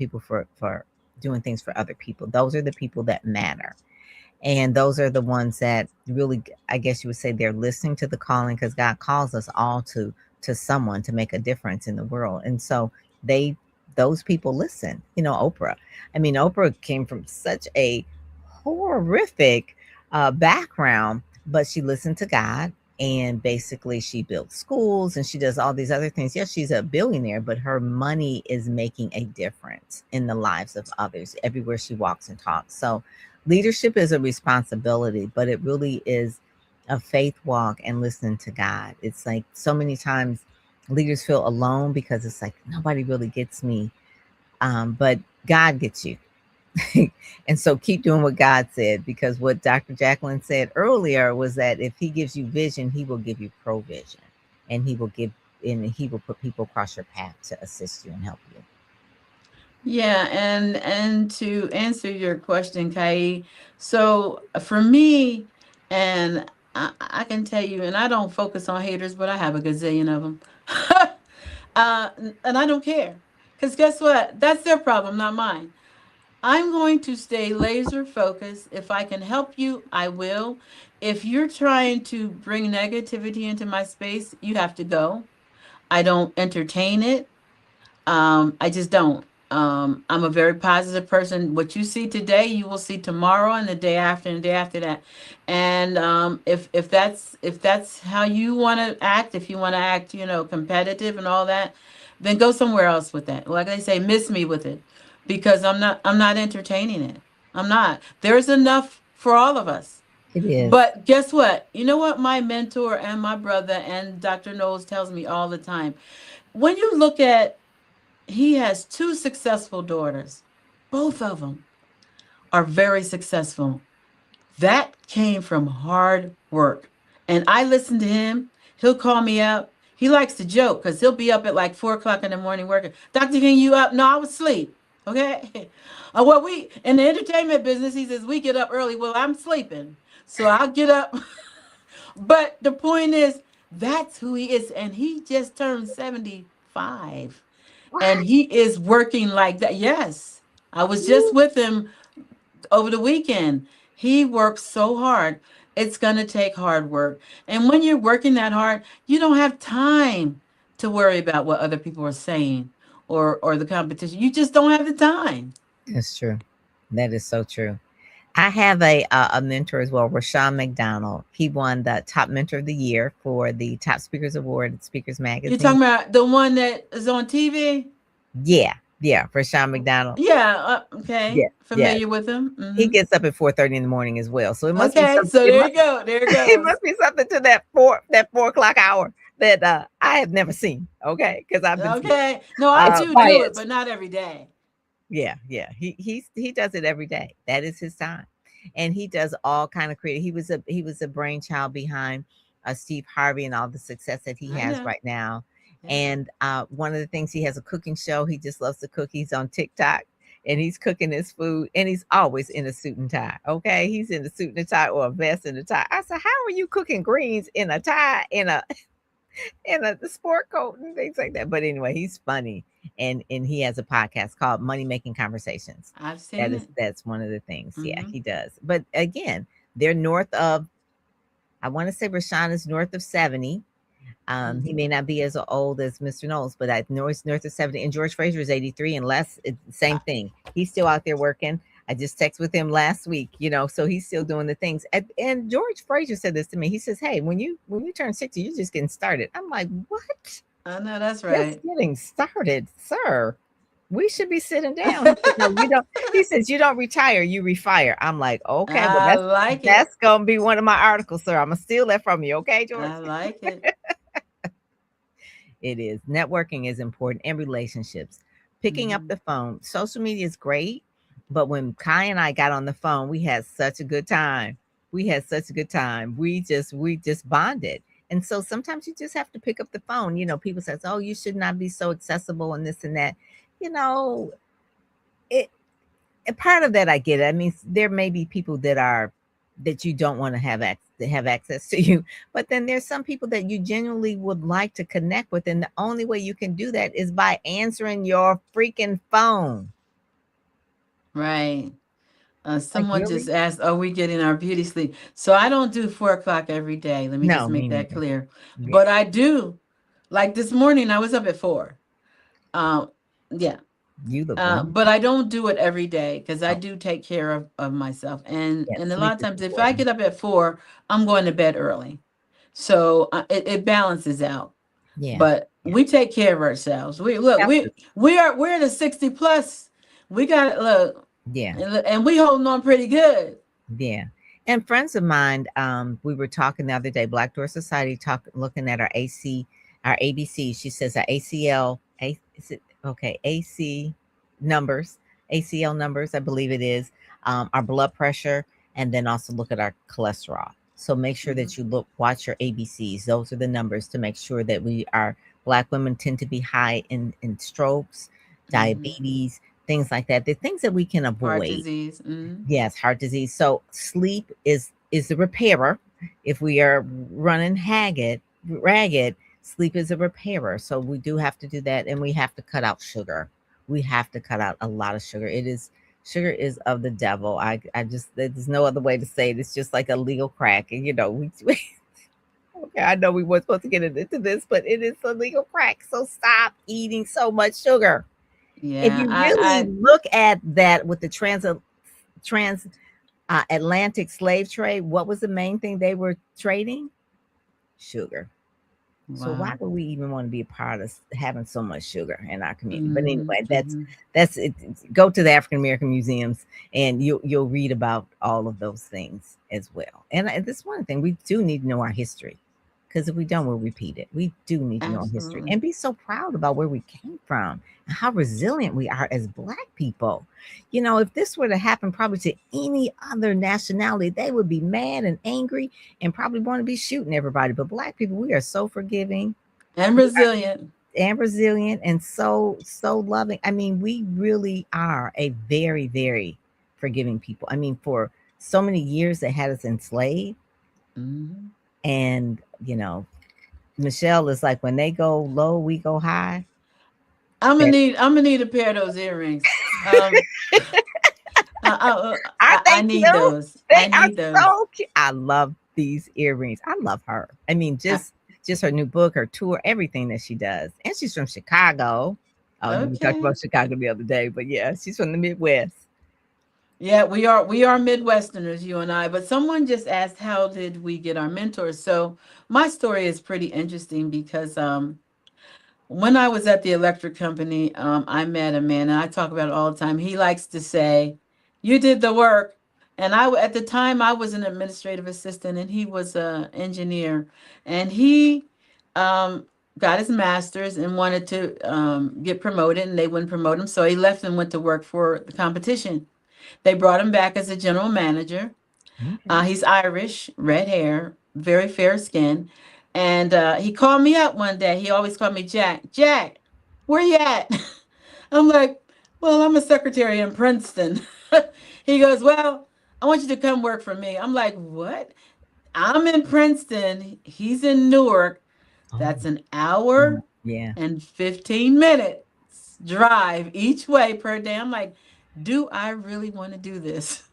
doing things for other people. Those are the people that matter. And those are the ones that really, I guess you would say, they're listening to the calling, because God calls us all to someone to make a difference in the world. And so those people listen. Oprah. I mean, Oprah came from such a horrific background, but she listened to God, and basically she built schools and she does all these other things. Yes, she's a billionaire, but her money is making a difference in the lives of others everywhere she walks and talks. So leadership is a responsibility, but it really is a faith walk and listening to God. It's like so many times leaders feel alone because it's like nobody really gets me. But God gets you. And so keep doing what God said, because what Dr. Jacqueline said earlier was that if he gives you vision, he will give you provision, and he will put people across your path to assist you and help you. Yeah, and to answer your question, Kai, so for me, and I can tell you, and I don't focus on haters, but I have a gazillion of them. And I don't care, because guess what? That's their problem, not mine. I'm going to stay laser focused. If I can help you, I will. If you're trying to bring negativity into my space, you have to go. I don't entertain it. I just don't. I'm a very positive person. What you see today, you will see tomorrow, and the day after, and the day after that. And if that's how you want to act, if you want to act, competitive and all that, then go somewhere else with that. Like they say, miss me with it, because I'm not entertaining it. I'm not. There's enough for all of us. It is. But guess what? You know what my mentor and my brother and Dr. Knowles tells me all the time. When you look at, he has two successful daughters. Both of them are very successful. That came from hard work. And I listen to him. He'll call me up. He likes to joke because he'll be up at like 4 o'clock in the morning working. Dr. King, you up? No, I was asleep. Okay. Well, we in the entertainment business, he says we get up early. Well, I'm sleeping. So I'll get up. But the point is, that's who he is. And he just turned 75. And What? he is working like that. Yes. I was just with him over the weekend. He works so hard. It's going to take hard work. And when you're working that hard, you don't have time to worry about what other people are saying, or the competition. You just don't have the time. That's true. That is so true. I have a mentor as well, Rashawn McDonald. He won the top mentor of the year for the Top Speakers Award at Speakers You're Magazine. talking about the one that is on TV? Yeah, yeah, Rashawn McDonald. Yeah. Okay. Yeah, yeah. Familiar with him. He gets up at 4:30 in the morning as well. So it must be Okay. something. So there you go. There it It goes. must be something to that 4 o'clock hour that I have never seen. Okay, because I've been sleeping. Okay. No, I It's too do it, quiet. but not every day. Yeah, yeah. He does it every day. That is his time, and he does all kind of creative. He was a brainchild behind Steve Harvey and all the success that he I has know. right now. Yeah. And one of the things, he has a cooking show. He just loves to cook. He's on TikTok. And he's cooking his food, and he's always in a suit and tie. Okay, he's in a suit and a tie, or a vest and a tie. I said, "How are you cooking greens in a tie, in a sport coat and things like that?" But anyway, he's funny, and he has a podcast called Money Making Conversations. I've That seen is it. that's one of the things. Yeah, Hmm. he does. But again, they're north of. I want to say Rashawn is north of 70. He may not be as old as Mr. Knowles, but I know he's north of 70. And George Fraser is 83, and Les, it's the same thing. He's still out there working. I just texted with him last week, so he's still doing the things. And George Fraser said this to me. He says, "Hey, when you turn 60, you're just getting started." I'm like, "What? I know that's Just right. getting started, sir? We should be sitting down." He said, "No, you don't." He says, "You don't retire, you refire." I'm like, "Okay, well, I that's like it. that's gonna be one of my articles, sir. I'm gonna steal that from you, okay, George?" I like it. It is. Networking is important, and relationships. Picking up Hmm. the phone. Social media is great, but when Kai and I got on the phone, we had such a good time. We had such a good time. We just bonded. And so sometimes you just have to pick up the phone. People says, "Oh, you should not be so accessible," and this and that. You know, it a part of that I get it. I mean, there may be people that you don't want to have access to you, but then there's some people that you genuinely would like to connect with, and the only way you can do that is by answering your freaking phone. Right. Like, Someone just really? asked, "Are we getting our beauty sleep?" So I don't do 4 o'clock every day. Let me just No, me make that neither. clear. Yeah. But I do. Like this morning, I was up at 4. Um, yeah. You look wonderful. But I don't do it every day because I Oh, do take care of myself. And yes, a sleep lot of is times, if I important. get up at 4, I'm going to bed early, so it balances out. Yeah, But yeah, we take care of ourselves. We look, have to. we're the 60 plus. We got look, Yeah, and we holding on pretty good. yeah. And friends of mine, we were talking the other day, Black Door Society, looking at our our ABC. She says our is it okay? AC numbers, ACL numbers, I believe it is. Our blood pressure, and then also look at our cholesterol. So make sure Mhm. that you watch your ABCs. Those are the numbers to make sure that Black women tend to be high in strokes, Mhm. diabetes, things like that. The things that we can Heart avoid. disease. Mhm. Yes, heart disease. So sleep is the repairer. If we are running ragged, sleep is a repairer. So we do have to do that, and we have to cut out sugar. We have to cut out a lot of sugar. Sugar is of the devil. I just there's no other way to say it. It's just like a legal crack. And we okay, I know we weren't supposed to get into this, but it is a legal crack. So stop eating so much sugar. If Yeah, you really look at that with the trans Atlantic slave trade, what was the main thing they were trading? Sugar. So why wow. would we even want to be a part of having so much sugar in our community? But Mhm. anyway, Mhm. that's it. Go to the African American museums, and you'll read about all of those things as well. And this one thing, we do need to know our history, because if we don't, we'll repeat it. We do need to know our history Absolutely. and be so proud about where we came from and how resilient we are as Black people. If this were to happen probably to any other nationality, they would be mad and angry and probably want to be shooting everybody. But Black people, we are so forgiving And resilient. and resilient and so loving. I mean, we really are a very, very forgiving people. I mean, for so many years they had us enslaved. Mhm. And Michelle is like, when they go low, we go high. That I'm gonna need a pair of those earrings. aren't I they need cute? those. They I are need those. so cute. I love these earrings. I love her. I mean, Uh, just her new book, her tour, everything that she does. And she's from Chicago. Oh, we talked okay. about Chicago the other day, but yeah, she's from the Midwest. Yeah, we are Midwesterners, you and I. But someone just asked, how did we get our mentors? So my story is pretty interesting because when I was at the electric company, I met a man, and I talk about it all the time. He likes to say, "You did the work," and at the time I was an administrative assistant, and he was a engineer, and he um, got his master's and wanted to get promoted, and they wouldn't promote him, so he left and went to work for the competition. They brought him back as a general manager. Okay. He's Irish, red hair, very fair skin. And he called me up one day. He always called me Jack. Jack, where you at? I'm like, well, I'm a secretary in Princeton. He goes, well, I want you to come work for me. I'm like, what? I'm in Princeton. He's in Newark. Oh, That's an hour yeah. and 15 minutes drive each way per day. I'm like, do I really want to do this?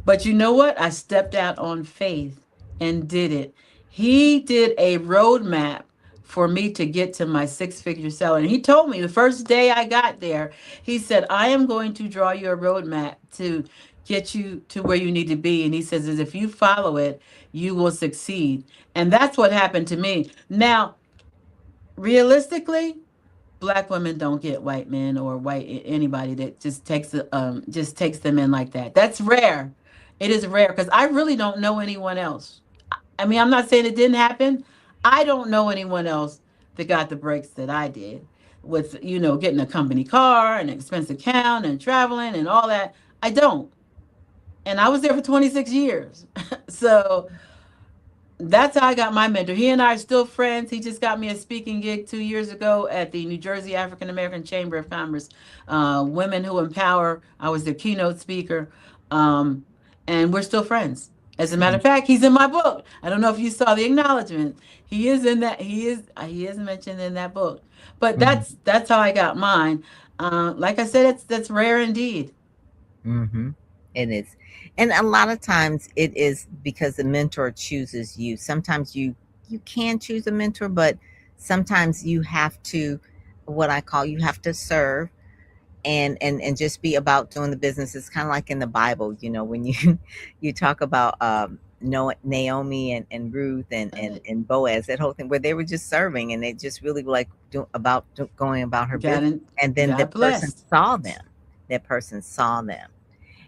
But you know what? I stepped out on faith and did it. He did a roadmap for me to get to my six-figure seller. And he told me the first day I got there, he said, I am going to draw you a roadmap to get you to where you need to be. And he says, is if you follow it, you will succeed. And that's what happened to me. Now, realistically, Black women don't get white men or anybody that just takes them in like that. That's rare. It is rare because I really don't know anyone else. I mean, I'm not saying it didn't happen. I don't know anyone else that got the breaks that I did with getting a company car and an expense account and traveling and all that. I don't. And I was there for 26 years. So that's how I got my mentor. He and I are still friends. He just got me a speaking gig 2 years ago at the New Jersey African American Chamber of Commerce, Women Who Empower. I was their keynote speaker, um, and we're still friends. As a matter of fact, he's in my book. I don't know if you saw the acknowledgement. He is in that. He is mentioned in that book. But Mhm. that's how I got mine. Like I said, that's rare indeed. Mm-hmm. It is. And a lot of times it is because the mentor chooses you. Sometimes you can choose a mentor, but sometimes you have to, what I call, you have to serve and just be about doing the business. It's kind of like in the Bible, when you you talk about Naomi and Ruth and Boaz, that whole thing where they were just serving, and they just really like going about her God, business. And then the God person bless. saw them. That person saw them.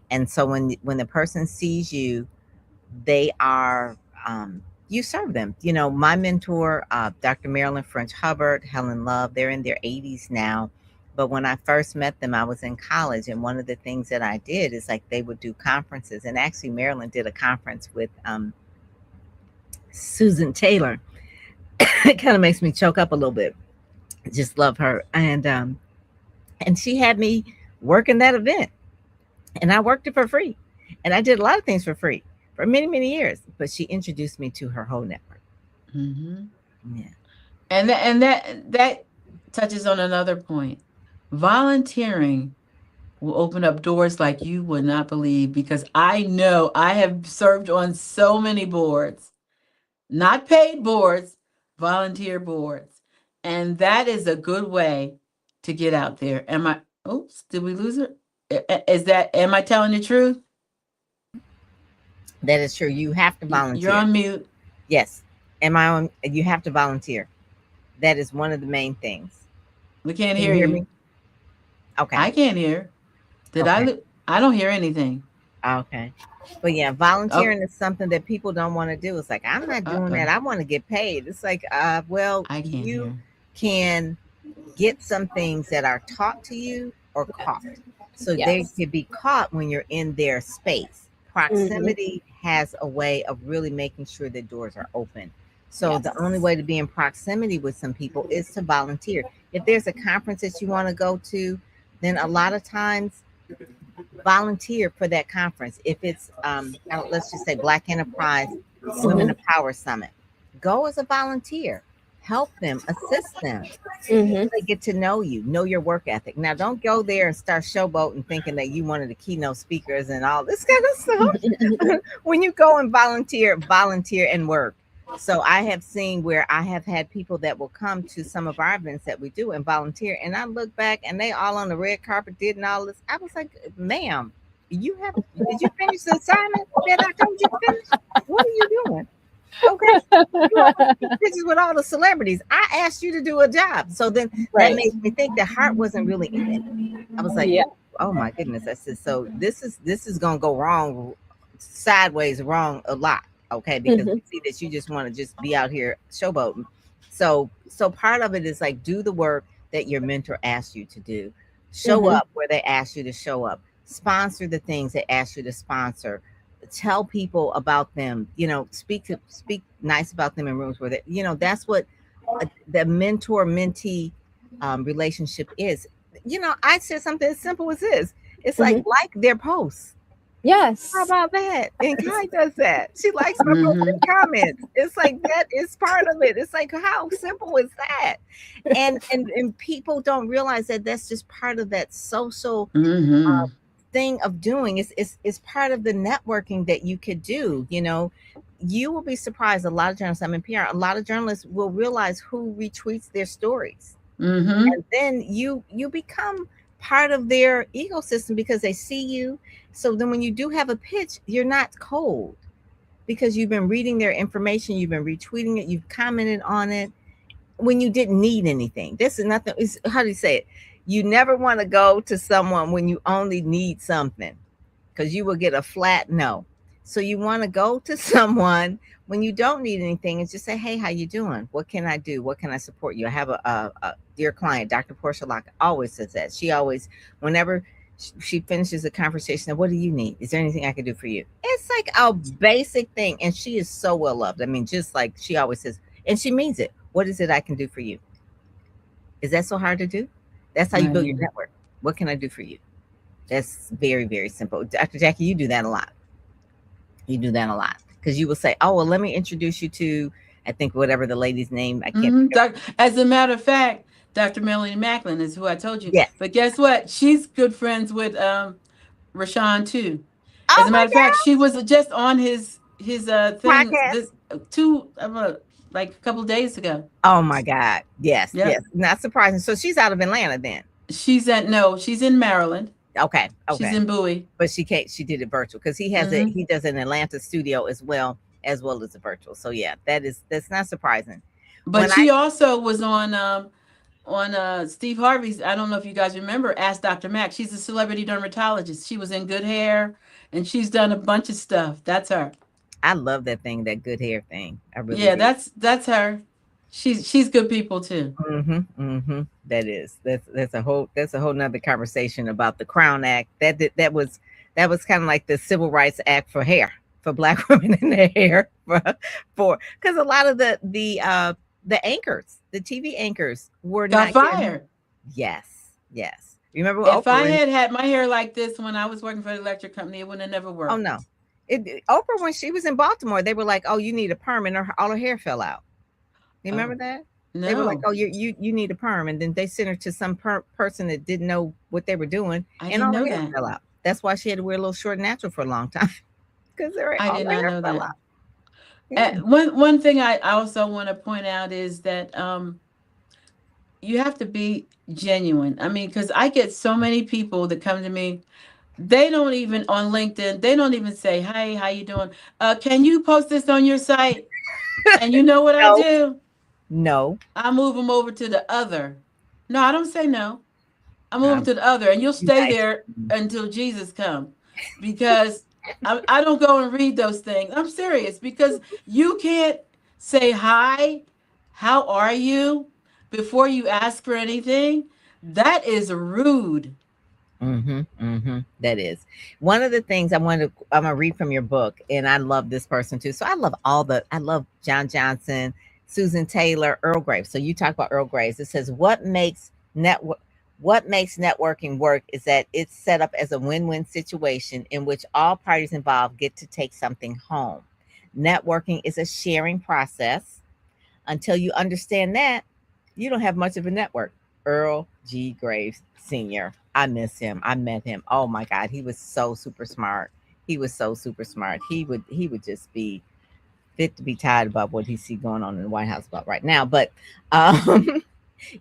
And so when the person sees you, they are you serve them. My mentor, Dr. Marilyn French Hubbard, Helen Love, they're in their 80s now. But when I first met them, I was in college, and one of the things that I did is like they would do conferences. And actually, Marilyn did a conference with Susan Taylor. It kind of makes me choke up a little bit. Just love her. And she had me working that event, and I worked it for free. And I did a lot of things for free for many, many years. But she introduced me to her whole network. Mm-hmm. Yeah. And that touches on another point. Volunteering will open up doors like you would not believe, because I know I have served on so many boards, not paid boards, volunteer boards. And that is a good way to get out there. Oops, did we lose her? Am I telling the truth? That is true. You have to volunteer. You're on mute. Yes. You have to volunteer. That is one of the main things. We can't Can hear you hear you. me? Okay. I can't hear. I don't hear anything. Okay. But yeah, volunteering is something that people don't want to do. It's like, I'm not doing that. I want to get paid. It's like, well, I can't you hear. can get some things that are taught to you or caught. So they can be caught when you're in their space. Proximity has a way of really making sure that doors are open. So the only way to be in proximity with some people is to volunteer. If there's a conference that you want to go to, then a lot of times volunteer for that conference. If it's let's just say Black Enterprise Women of Power Summit, go as a volunteer. Help them, assist them. They get to know you, know your work ethic. Now, don't go there and start showboating thinking that you one of the keynote speakers and all this kind of stuff. When you go and volunteer and work. So I have seen where I have had people that will come to some of our events that we do and volunteer, and I look back and they all on the red carpet did and all this. I was like, ma'am, did you finish the assignment that I told you to finish? What are you doing? Okay, you all pictures with all the celebrities. I asked you to do a job. So then that makes me think the heart wasn't really in it. I was like, oh my goodness. I said, so this is gonna go wrong, sideways wrong a lot. Okay, because we see that you just want to just be out here showboating. So part of it is like, do the work that your mentor asked you to do. Show up where they asked you to show up. Sponsor the things they asked you to sponsor. Tell people about them. Speak nice about them in rooms where they, that's what the mentor-mentee relationship is. I said something as simple as this. It's like their posts. Yes. How about that? And Kai does that. She likes my comments. It's like that is part of it. It's like, how simple is that? And people don't realize that that's just part of that social thing of doing. It's part of the networking that you could do. You will be surprised. A lot of journalists, I'm in PR, a lot of journalists will realize who retweets their stories. And then you become part of their ecosystem because they see you. So then when you do have a pitch, you're not cold because you've been reading their information, you've been retweeting it, you've commented on it when you didn't need anything. This is nothing. How do you say it? You never want to go to someone when you only need something, because you will get a flat no. So you want to go to someone when you don't need anything and just say, hey, how you doing? What can I do? What can I support you? I have a dear client, Dr. Portia Locke, always says that. She always, whenever she finishes a conversation, what do you need? Is there anything I can do for you? It's like a basic thing. And she is so well loved. I mean, just like she always says, and she means it. What is it I can do for you? Is that so hard to do? That's how you build your network. What can I do for you? That's very, very simple. Dr. Jackie, you do that a lot. You do that a lot because you will say, oh, well, let me introduce you to, I think, whatever the lady's name. I can't. As a matter of fact, Dr. Melanie Macklin is who I told you. Yes. But guess what? She's good friends with Rashawn too. As a matter of fact, she was just on his thing like a couple of days ago. Oh my God. Yes. Yes. Not surprising. So she's out of Atlanta then. She's in Maryland. Okay, She's okay. in Bowie. But she can't. She did it virtual because Hmm. he does an Atlanta studio as well as a virtual. So yeah, that's not surprising. But When she I also was on Steve Harvey's. I don't know if you guys remember. Ask Dr. Mac. She's a celebrity dermatologist. She was in Good Hair, and she's done a bunch of stuff. That's her. I love that thing, that good hair thing. I really Yeah, do. that's her. She's good people too. That's a whole nother conversation about the Crown Act. That was kind of like the Civil Rights Act for hair, for Black women in their hair, for because a lot of the anchors, the TV anchors, were Got not getting. fired. Yes, yes. Remember If I Oprah and had my hair like this when I was working for the electric company, it would have never oh worked. no, Oprah when she was in Baltimore, they were like, oh, you need a perm, and all her hair fell out. You remember Oh that? They were like, no, "Oh, you need a perm," and then they sent her to some person that didn't know what they were doing, I and didn't all her know hair that. fell out. That's why she had to wear a little short natural for a long time because I all did her not hair know fell that. out. Yeah. One thing I also want to point out is that you have to be genuine. I mean, because I get so many people that come to me. They don't even on LinkedIn. They don't even say, "Hey, how you doing? Can you post this on your site?" And you know what I No, do? no. I move them over to the other. No, I don't say no. I move them Um, to the other, and you'll you stay guys. there until Jesus comes, because I don't go and read those things. I'm serious, because you can't say hi, how are you, before you ask for anything. That is rude. That is one of the things I'm gonna read from your book, and I love this person too. So I love John Johnson, Susan Taylor, Earl Graves. So you talk about Earl Graves. It says what makes networking work is that it's set up as a win-win situation in which all parties involved get to take something home. Networking is a sharing process. Until you understand that, you don't have much of a network. Earl G. Graves Sr. I miss him. I met him. Oh my God, he was so super smart. He was so super smart. He would just be fit to be tired about what he see going on in the White House about right now. But um,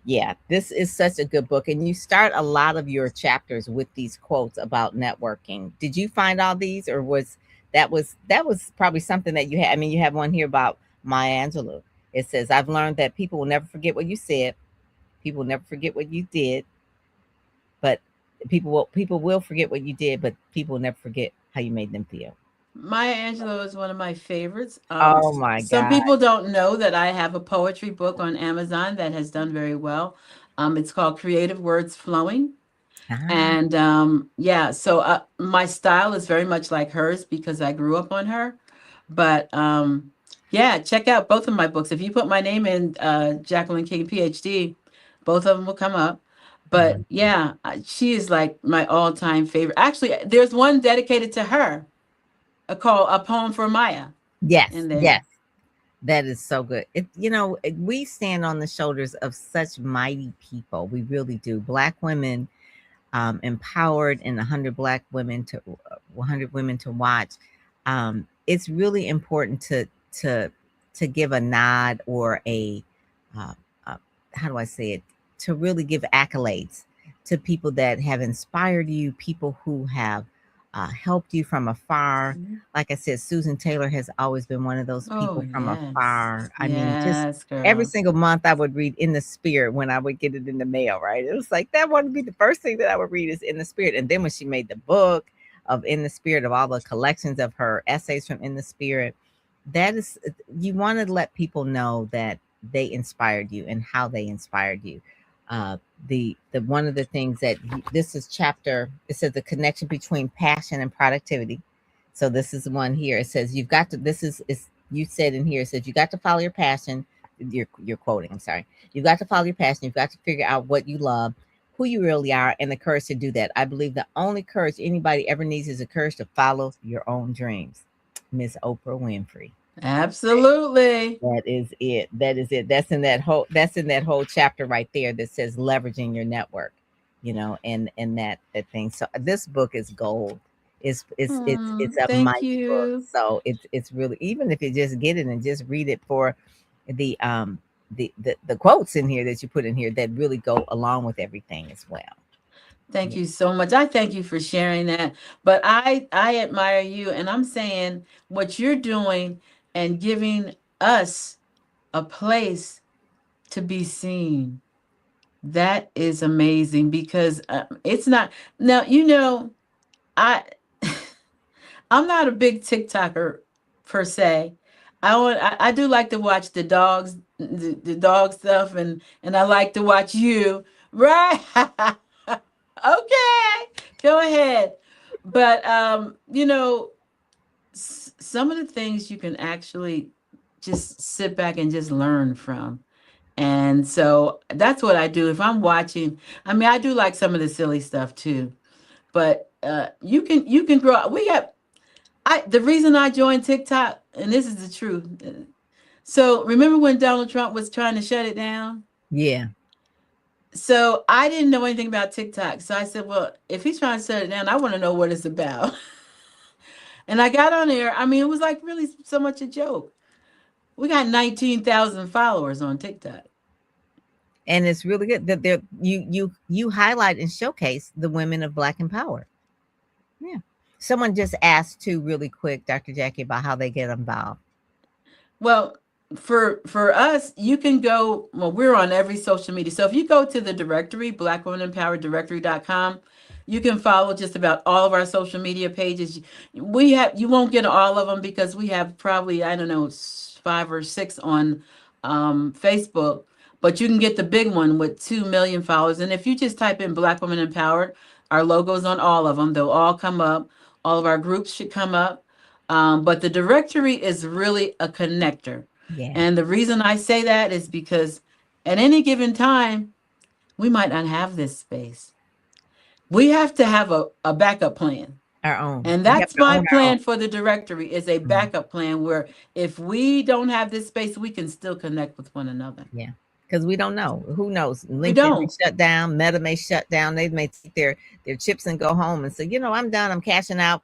yeah, this is such a good book, and you start a lot of your chapters with these quotes about networking. Did you find all these, or that was probably something that you had? I mean, you have one here about Maya Angelou. It says, "I've learned that people will never forget what you said. People will never forget what you did, but people will forget what you did, but people will never forget how you made them feel." Maya Angelou is one of my favorites. Oh my Some God! people don't know that I have a poetry book on Amazon that has done very well. It's called Creative Words Flowing. Ah, And yeah, so my style is very much like hers because I grew up on her. But yeah, check out both of my books. If you put my name in, Jacqueline King, PhD, both of them will come up. But mhm. yeah, she is like my all-time favorite. Actually, there's one dedicated to her, called A Poem for Maya, Yes, in there. yes. That is so good. We stand on the shoulders of such mighty people. We really do. Black women, empowered, and 100 women to watch. It's really important to to give a nod or uh, uh, how do I say it? To really give accolades to people that have inspired you, people who have helped you from afar. Mhm. Like I said, Susan Taylor has always been one of those Oh, people from yes. afar. I mean, just Yes, every girl. single month I would read In the Spirit when I would get it in the mail, right? It was like that would be the first thing that I would read is In the Spirit. And then when she made the book of In the Spirit, of all the collections of her essays from In the Spirit, that is, you want to let people know that they inspired you and how they inspired you. Uh, the one of the things that this is chapter, it says the connection between passion and productivity. So this is the one here. It says you've got to. This is you said in here. It says you got to follow your passion. You're quoting. I'm sorry. You've got to follow your passion. You've got to figure out what you love, who you really are, and the courage to do that. I believe the only courage anybody ever needs is the courage to follow your own dreams. Miss Oprah Winfrey. Absolutely. That is it. That is it. That's in that whole chapter right there that says leveraging your network, and that thing. So this book is gold. It's a Thank mighty book. you. So it's really, even if you just get it and just read it for the the quotes in here that you put in here that really go along with everything as well. Thank you so much. I thank you for sharing that. But I admire you, and I'm saying what you're doing and giving us a place to be seen. That is amazing because it's not now, I I'm not a big TikToker per se. I do like to watch the dogs, the dog stuff, and I like to watch you. Right. Okay. Go ahead. But some of the things you can actually just sit back and just learn from. And so that's what I do if I'm watching. I mean, I do like some of the silly stuff too. But you can grow up. The reason I joined TikTok, and this is the truth. So remember when Donald Trump was trying to shut it down? Yeah. So I didn't know anything about TikTok. So I said, well, if he's trying to shut it down, I want to know what it's about. And I got on there. I mean, it was like really so much a joke. We got 19,000 followers on TikTok. And it's really good that you highlight and showcase the women of Black empower. Yeah. Someone just asked too really quick, Dr. Jackie, about how they get involved. Well, for us, you can go, well, we're on every social media. So if you go to the directory, blackwomenempowereddirectory.com, you can follow just about all of our social media pages. You won't get all of them because we have probably, I don't know, 5 or 6 on Facebook, but you can get the big one with 2 million followers. And if you just type in Black Women Empowered, our logo's on all of them. They'll all come up. All of our groups should come up. But the directory is really a connector. Yeah. And the reason I say that is because at any given time, we might not have this space. We have to have a backup plan. Our own. And that's my plan for the directory is a backup plan where if we don't have this space, we can still connect with one another. Yeah. Because we don't know. Who knows? LinkedIn may shut down. Meta may shut down. They may take their chips and go home and say, I'm done. I'm cashing out.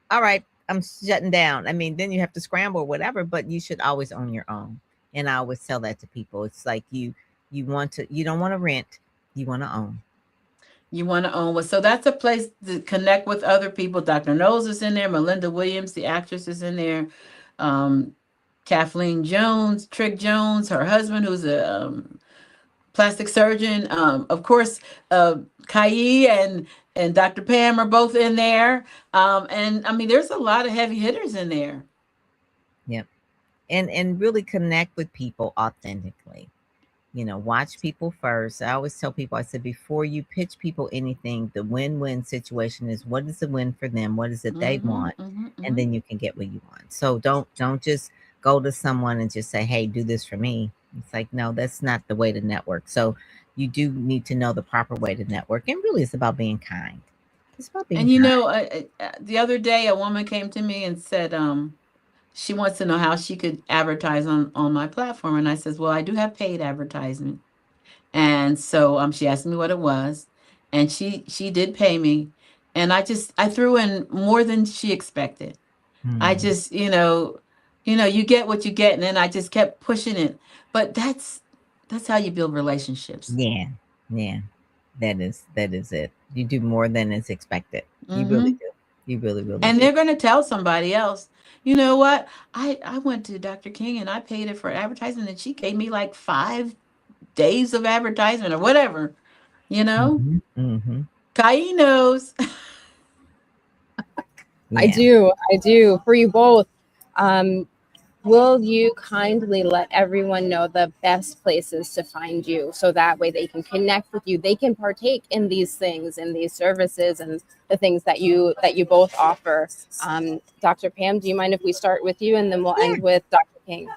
All right. I'm shutting down. I mean, then you have to scramble or whatever, but you should always own your own. And I always tell that to people. It's like you don't want to rent. You want to own. You want to own. Well, so that's a place to connect with other people. Dr. Knowles is in there. Melinda Williams, the actress, is in there. Kathleen Jones, Trick Jones, her husband, who's a plastic surgeon. Of course, Kai and Dr. Pam are both in there. And I mean, there's a lot of heavy hitters in there. Yep. And really connect with people authentically. Watch people first. I always tell people, I said, before you pitch people anything, the win-win situation is what is the win for them? What is it they want? And then you can get what you want. So don't just go to someone and just say, hey, do this for me. It's like, no, that's not the way to network. So you do need to know the proper way to network. And really, it's about being kind. It's about being kind. The other day, a woman came to me and said, she wants to know how she could advertise on my platform. And I says, well, I do have paid advertisement. And so she asked me what it was. And she did pay me. And I threw in more than she expected. I just, you get what you get. And then I just kept pushing it. But that's how you build relationships. Yeah. Yeah. That is it. You do more than is expected. You really do. You really, really and do. They're going to tell somebody else. You know what? I went to Dr. King and I paid it for advertising and she gave me like 5 days of advertisement or whatever, Kai knows. Yeah. I do for you both. Will you kindly let everyone know the best places to find you so that way they can connect with you, they can partake in these things and these services and the things that you both offer? Dr. Pam, do you mind if we start with you and then we'll end with Dr. King?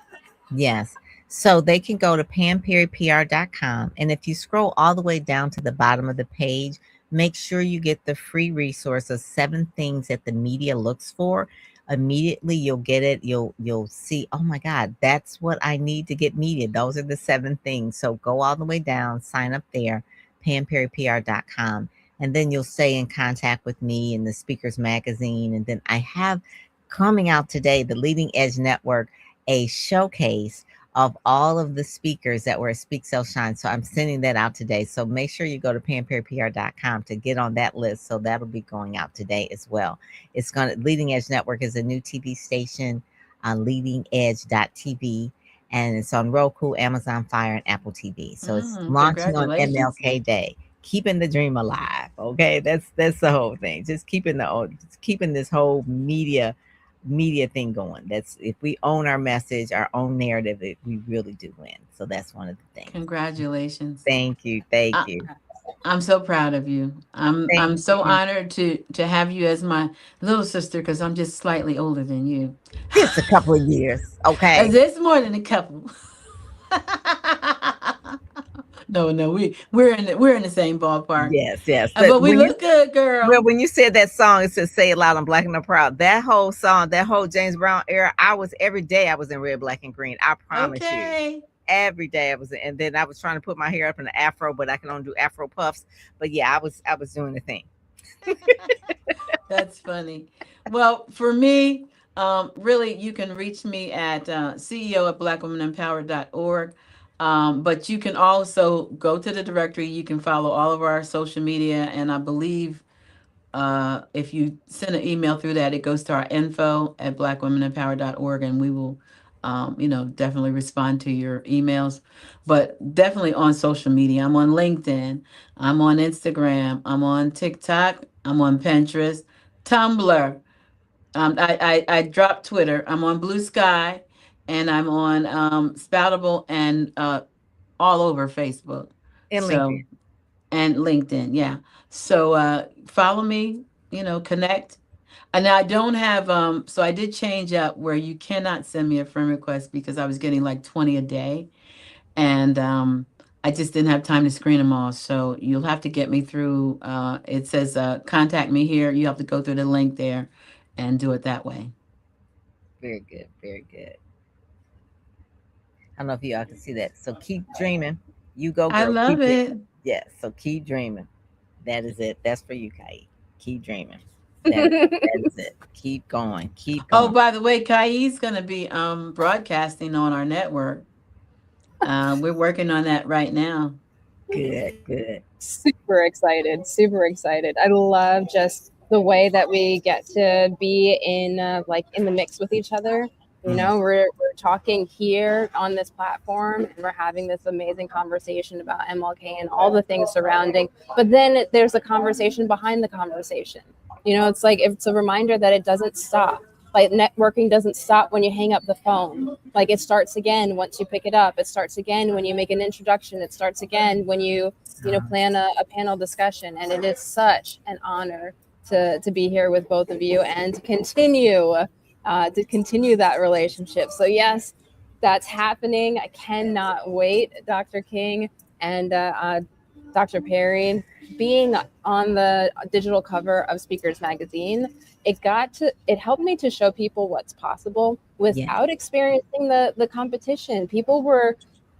Yes. So they can go to pamperrypr.com. And if you scroll all the way down to the bottom of the page, make sure you get the free resource of 7 things that the media looks for. Immediately you'll get it. You'll see, oh my God, that's what I need to get media. Those are the 7 things. So go all the way down, sign up there, pamperrypr.com. And then you'll stay in contact with me in the Speakers Magazine. And then I have coming out today, the Leading Edge Network, a showcase of all of the speakers that were at Speak Sell Shine. So I'm sending that out today. So make sure you go to PamPerryPR.com to get on that list. So that'll be going out today as well. It's going to Leading Edge Network is a new TV station on leadingedge.tv. And it's on Roku, Amazon Fire, and Apple TV. So it's launching on MLK Day. Keeping the dream alive. Okay, that's the whole thing. Just keeping this whole media thing going. That's if we own our message, our own narrative, we really do win. So that's one of the things. Congratulations. Thank you. I'm so proud of you. I'm so honored to have you as my little sister, because I'm just slightly older than you. Just a couple of years. Okay. It's more than a couple. No, we're in the same ballpark. Yes. But we look good, girl. Well, when you said that song, it says "Say It Loud, I'm Black and I'm Proud." That whole song, that whole James Brown era, every day I was in red, black, and green. I promise you. Every day I was, and then I was trying to put my hair up in an afro, but I can only do afro puffs. But yeah, I was doing the thing. That's funny. Well, for me, really, you can reach me at CEO@blackwomanempowered.org. But you can also go to the directory. You can follow all of our social media. And I believe if you send an email through that, it goes to our info@blackwomanempowered.org, and we will, definitely respond to your emails. But definitely on social media. I'm on LinkedIn. I'm on Instagram. I'm on TikTok. I'm on Pinterest, Tumblr. I dropped Twitter. I'm on Blue Sky, and I'm on Spoutable, and all over Facebook. And LinkedIn. And LinkedIn, yeah. So follow me, connect. And I don't have so I did change up where you cannot send me a friend request, because I was getting like 20 a day. And I just didn't have time to screen them all. So you'll have to get me through. It says contact me here. You have to go through the link there and do it that way. Very good. Very good. I don't know if y'all can see that. So keep dreaming. You go, girl. I love it. Yes. So keep dreaming. That is it. That's for you, Kai. Keep dreaming. That is it. Keep going. Keep going. Oh, by the way, Kai's going to be broadcasting on our network. We're working on that right now. Good. Super excited. I love just the way that we get to be in the mix with each other. We're talking here on this platform, and we're having this amazing conversation about MLK and all the things surrounding. But then there's a conversation behind the conversation. It's a reminder that it doesn't stop. Like, networking doesn't stop when you hang up the phone. Like, it starts again once you pick it up. It starts again when you make an introduction. It starts again when you plan a panel discussion. And it is such an honor to be here with both of you and to continue that relationship. So yes, that's happening. I cannot wait. Dr. King and Dr. Perry, being on the digital cover of Speakers Magazine, it helped me to show people what's possible without experiencing the competition. People were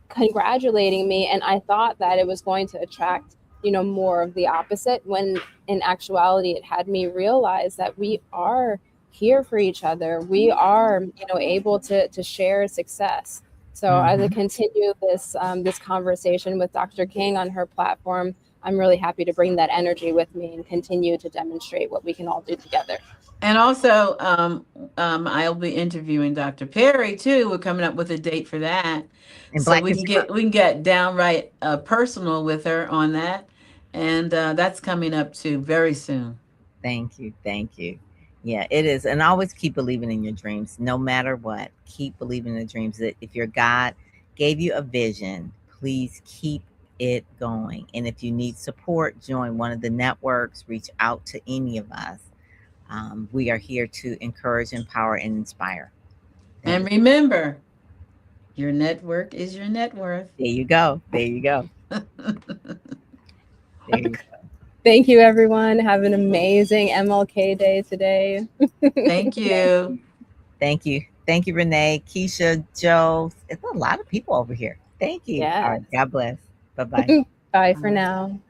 congratulating me, and I thought that it was going to attract more of the opposite, when in actuality it had me realize that we are here for each other. We are able to share success. So as I continue this conversation with Dr. King on her platform, I'm really happy to bring that energy with me and continue to demonstrate what we can all do together. And also, I'll be interviewing Dr. Perry too. We're coming up with a date for that, and so we can get downright personal with her on that, and that's coming up too very soon. Thank you. Yeah, it is. And always keep believing in your dreams, no matter what. Keep believing in the dreams. That if your God gave you a vision, please keep it going. And if you need support, join one of the networks, reach out to any of us. We are here to encourage, empower, and inspire. And remember, your network is your net worth. There you go. There you go. Thank you, everyone. Have an amazing MLK Day today. Thank you. Thank you. Thank you, Renee, Keisha, Joe. It's a lot of people over here. Thank you. Yeah. All right. God bless. Bye-bye. Bye for now.